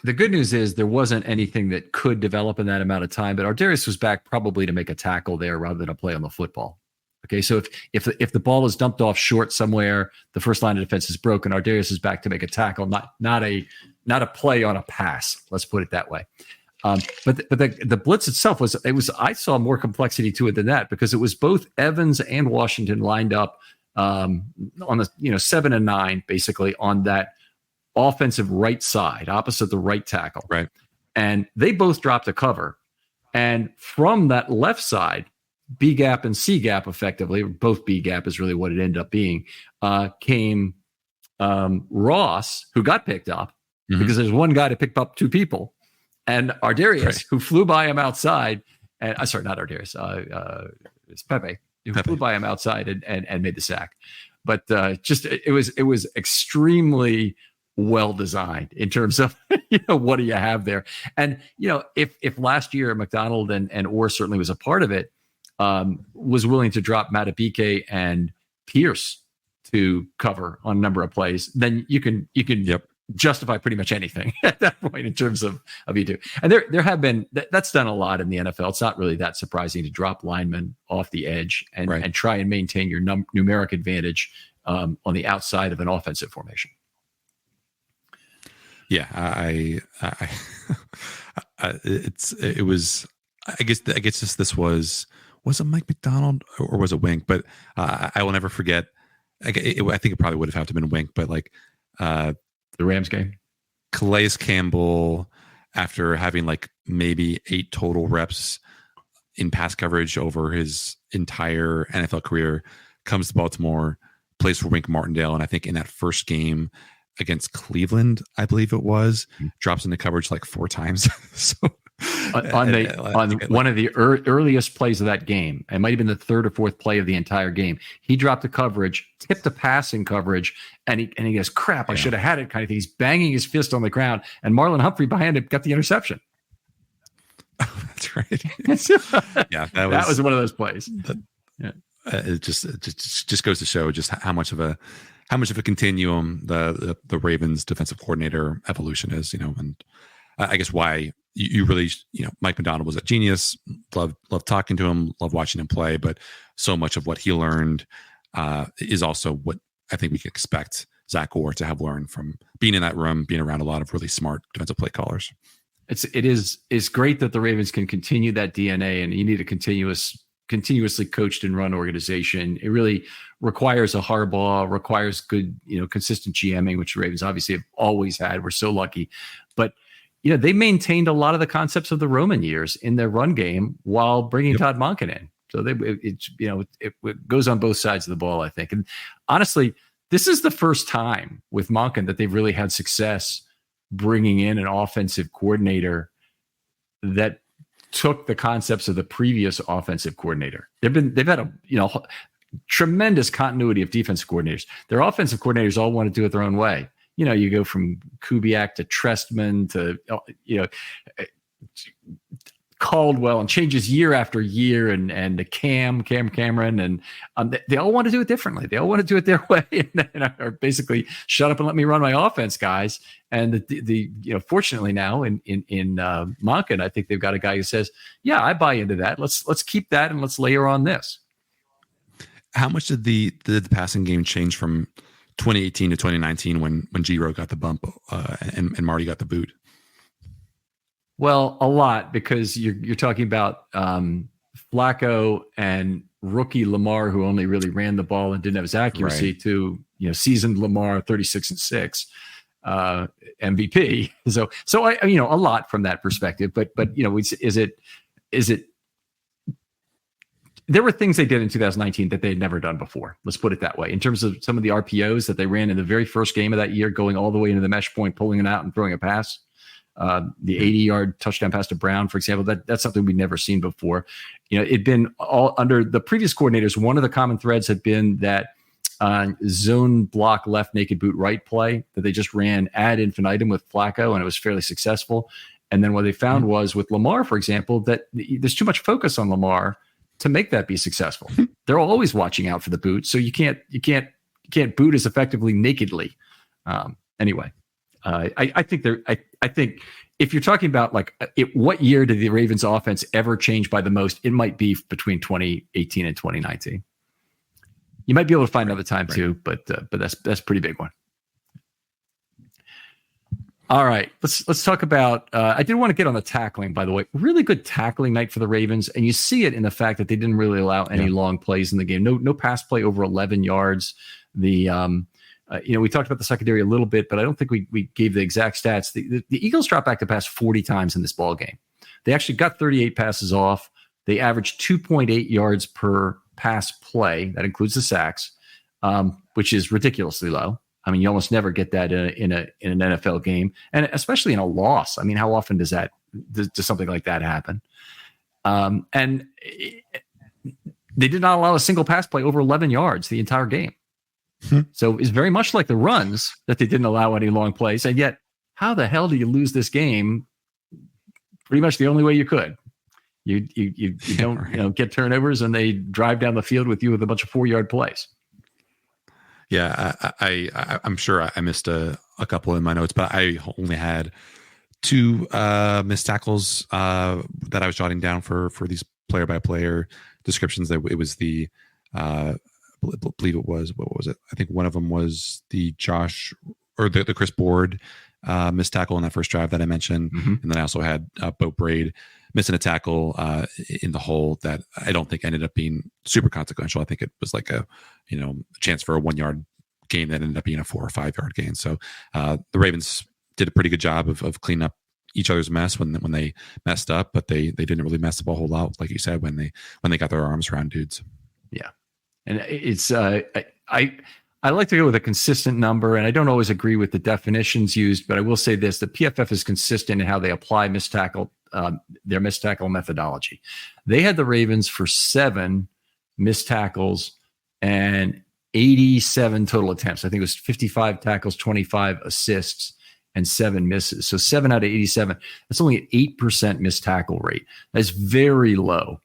The good news is there wasn't anything that could develop in that amount of time, but Ardarius was back probably to make a tackle there rather than a play on the football. Okay, so if the ball is dumped off short somewhere, the first line of defense is broken. Ardarius is back to make a tackle, not a play on a pass. Let's put it that way. But the blitz itself was I saw more complexity to it than that because it was both Evans and Washington lined up on the 7 and 9 basically on that offensive right side opposite the right tackle. Right, and they both dropped a cover, and from that left side, B gap and C gap, effectively, both B gap is really what it ended up being, came Ross, who got picked up because there's one guy to pick up 2 people, and Ardarius, who flew by him outside, and sorry, not Ardarius, it's Pepe, who flew by him outside and made the sack. But it was extremely well designed in terms of what do you have there, and if last year McDonald and Orr certainly was a part of it. Was willing to drop Matabike and Pierce to cover on a number of plays, then you can justify pretty much anything at that point in terms of you do. And there have been that's done a lot in the NFL. It's not really that surprising to drop linemen off the edge and try and maintain your numeric advantage on the outside of an offensive formation. Yeah, it was. I guess this was it Mike McDonald or was it Wink? But I will never forget. I think it probably would have had to have been Wink, but the Rams game, Calais Campbell, after having maybe 8 total reps in pass coverage over his entire NFL career, comes to Baltimore, plays for Wink Martindale, and I think in that first game against Cleveland, I believe it was, drops into coverage 4 times. So on one of the earliest plays of that game. It might have been the third or fourth play of the entire game. He dropped the coverage, tipped the passing coverage, and he goes, "Crap! I should have had it." Kind of thing. He's banging his fist on the ground, and Marlon Humphrey behind him got the interception. Oh, that's right. Yeah, that was one of those plays. It just goes to show just how much of a continuum the Ravens defensive coordinator evolution is, and I guess why you really, Mike Macdonald was a genius. Love talking to him, love watching him play, but so much of what he learned is also what I think we can expect Zach Orr to have learned from being in that room, being around a lot of really smart defensive play callers. It's great that the Ravens can continue that DNA, and you need a continuously coached and run organization. It really requires a Harbaugh, requires good, consistent GMing, which the Ravens obviously have always had. We're so lucky, but they maintained a lot of the concepts of the Roman years in their run game while bringing Todd Monken in. So it goes on both sides of the ball, I think. And honestly, this is the first time with Monken that they've really had success bringing in an offensive coordinator that took the concepts of the previous offensive coordinator. They've had a tremendous continuity of defensive coordinators. Their offensive coordinators all want to do it their own way. You go from Kubiak to Trestman to Caldwell, and changes year after year, and the Cameron, and they all want to do it differently. They all want to do it their way, and are basically shut up and let me run my offense, guys. And the fortunately now in Monken, I think they've got a guy who says, yeah, I buy into that. Let's keep that and let's layer on this. How much did the passing game change from 2018 to 2019 when Giro got the bump and Marty got the boot? Well, a lot, because you're talking about Flacco and rookie Lamar, who only really ran the ball and didn't have his accuracy, right, to seasoned Lamar, 36-6, MVP. So I a lot from that perspective. But is it? There were things they did in 2019 that they had never done before. Let's put it that way. In terms of some of the RPOs that they ran in the very first game of that year, going all the way into the mesh point, pulling it out and throwing a pass. The 80-yard touchdown pass to Brown, for example, that's something we'd never seen before. It'd been all under the previous coordinators. One of the common threads had been that zone block left naked boot right play that they just ran ad infinitum with Flacco, and it was fairly successful. And then what they found was with Lamar, for example, that there's too much focus on Lamar to make that be successful. They're always watching out for the boot, so you can't boot as effectively nakedly. Anyway. I think if you're talking about what year did the Ravens offense ever change by the most, it might be between 2018 and 2019. You might be able to find another time too, but that's a pretty big one. All right, let's talk about. I did want to get on the tackling, by the way. Really good tackling night for the Ravens, and you see it in the fact that they didn't really allow any long plays in the game. No pass play over 11 yards. We talked about the secondary a little bit, but I don't think we gave the exact stats. The Eagles dropped back to pass 40 times in this ball game. They actually got 38 passes off. They averaged 2.8 yards per pass play. That includes the sacks, which is ridiculously low. I mean, you almost never get that in an NFL game, and especially in a loss. I mean, how often does something like that happen? And they did not allow a single pass play over 11 yards the entire game. So it's very much like the runs that they didn't allow any long plays. And yet, how the hell do you lose this game? Pretty much the only way you could. You don't get turnovers, and they drive down the field with you with a bunch of 4-yard plays. Yeah, I'm sure I missed a couple in my notes, but I only had 2 missed tackles that I was jotting down for these player-by-player descriptions. That it was the I believe it was, what was it? I think one of them was the Josh or the Chris Board missed tackle in that first drive that I mentioned, and then I also had Bo Braid missing a tackle in the hole that I don't think ended up being super consequential. I think it was like a chance for a 1-yard gain that ended up being a 4 or 5 yard gain. So the Ravens did a pretty good job of cleaning up each other's mess when they messed up, but they didn't really mess up a whole lot, like you said, when they got their arms around dudes. Yeah, and it's I like to go with a consistent number, and I don't always agree with the definitions used, but I will say this: the PFF is consistent in how they apply missed tackle their missed tackle methodology. They had the Ravens for 7 missed tackles and 87 total attempts. I think it was 55 tackles, 25 assists, and 7 misses. So 7 out of 87. That's only an 8% missed tackle rate. That's very low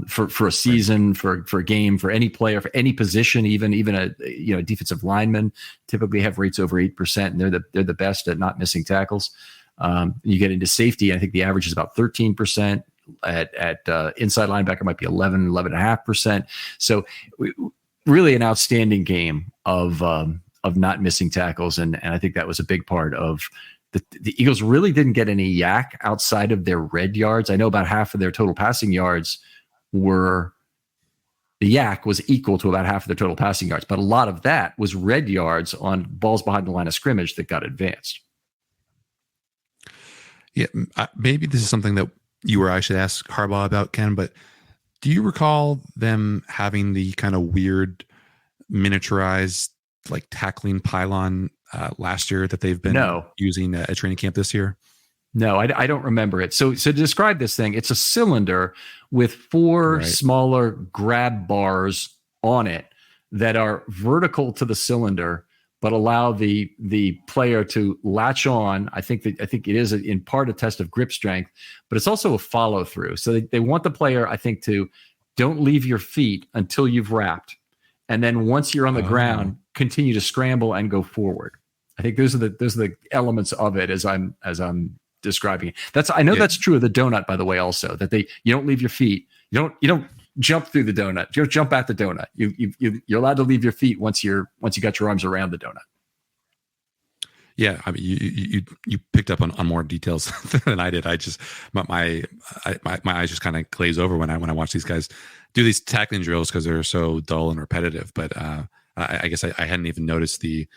for a season, for a game, for any player, for any position. Even a defensive lineman typically have rates over 8%, and they're the best at not missing tackles. You get into safety, I think the average is about 13%. At inside linebacker might be 11.5%. So really an outstanding game of not missing tackles. And I think that was a big part of the Eagles really didn't get any yak outside of their red yards. I know about half of their total passing yards the yak was equal to about half of their total passing yards, but a lot of that was red yards on balls behind the line of scrimmage that got advanced. Yeah, maybe this is something that you or I should ask Harbaugh about, Ken, but do you recall them having the kind of weird miniaturized like tackling pylon last year that they've been using at training camp this year? No, I don't remember it. So to describe this thing, it's a cylinder with 4 smaller grab bars on it that are vertical to the cylinder, but allow the player to latch on. I think it is in part a test of grip strength, but it's also a follow through. So they want the player, I think, to don't leave your feet until you've wrapped, and then once you're on the ground, continue to scramble and go forward. I think those are the elements of it as I'm describing it. I know that's true of the donut, by the way, also, that you don't leave your feet. You don't jump through the donut. You don't jump at the donut. You're allowed to leave your feet once you got your arms around the donut. Yeah, I mean, you picked up on more details than I did. I just my eyes just kind of glaze over when I watch these guys do these tackling drills because they're so dull and repetitive. But I guess I hadn't even noticed the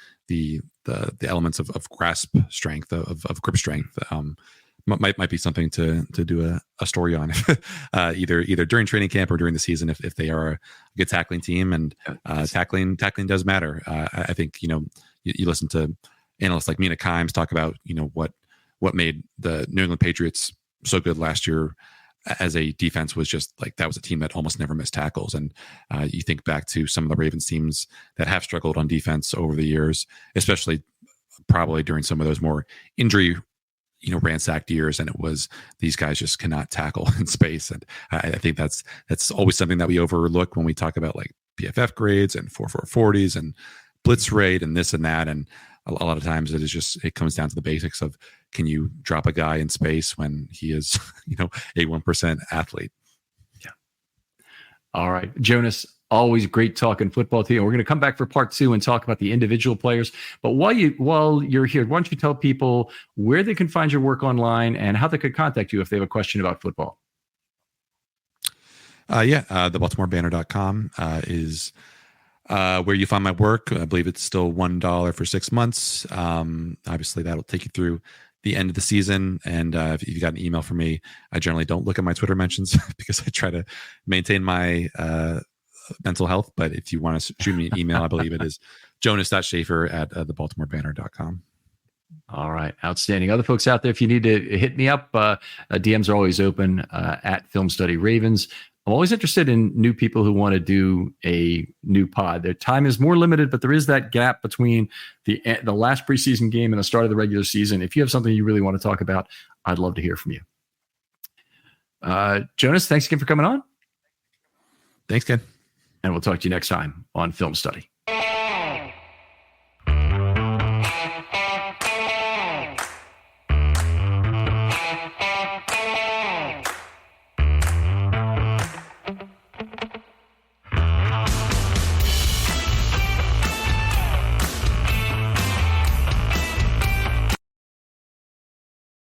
elements of grasp strength, of grip strength. Might be something to do a story on, either during training camp or during the season if they are a good tackling team. And tackling does matter. I think you listen to analysts like Mina Kimes talk about what made the New England Patriots so good last year as a defense was just like that was a team that almost never missed tackles. And you think back to some of the Ravens teams that have struggled on defense over the years, especially probably during some of those more injury ransacked years, and it was these guys just cannot tackle in space. And I think that's always something that we overlook when we talk about like PFF grades and 4.40s and blitz rate and this and that. And a lot of times it comes down to the basics of, can you drop a guy in space when he is a 1% athlete? Yeah. All right, Jonas, always great talking football to you. We're going to come back for part 2 and talk about the individual players. But while you're here, why don't you tell people where they can find your work online and how they could contact you if they have a question about football? The BaltimoreBanner.com is where you find my work. I believe it's still $1 for 6 months. Obviously, that'll take you through the end of the season. And if you got an email from me, I generally don't look at my Twitter mentions because I try to maintain my mental health. But if you want to shoot me an email, I believe it is jonas.schaefer@thebaltimorebanner.com. All right. Outstanding. Other folks out there, if you need to hit me up, DMs are always open at Film Study Ravens. I'm always interested in new people who want to do a new pod. Their time is more limited, but there is that gap between the last preseason game and the start of the regular season. If you have something you really want to talk about, I'd love to hear from you. Jonas, thanks again for coming on. Thanks, Ken. And we'll talk to you next time on Film Study.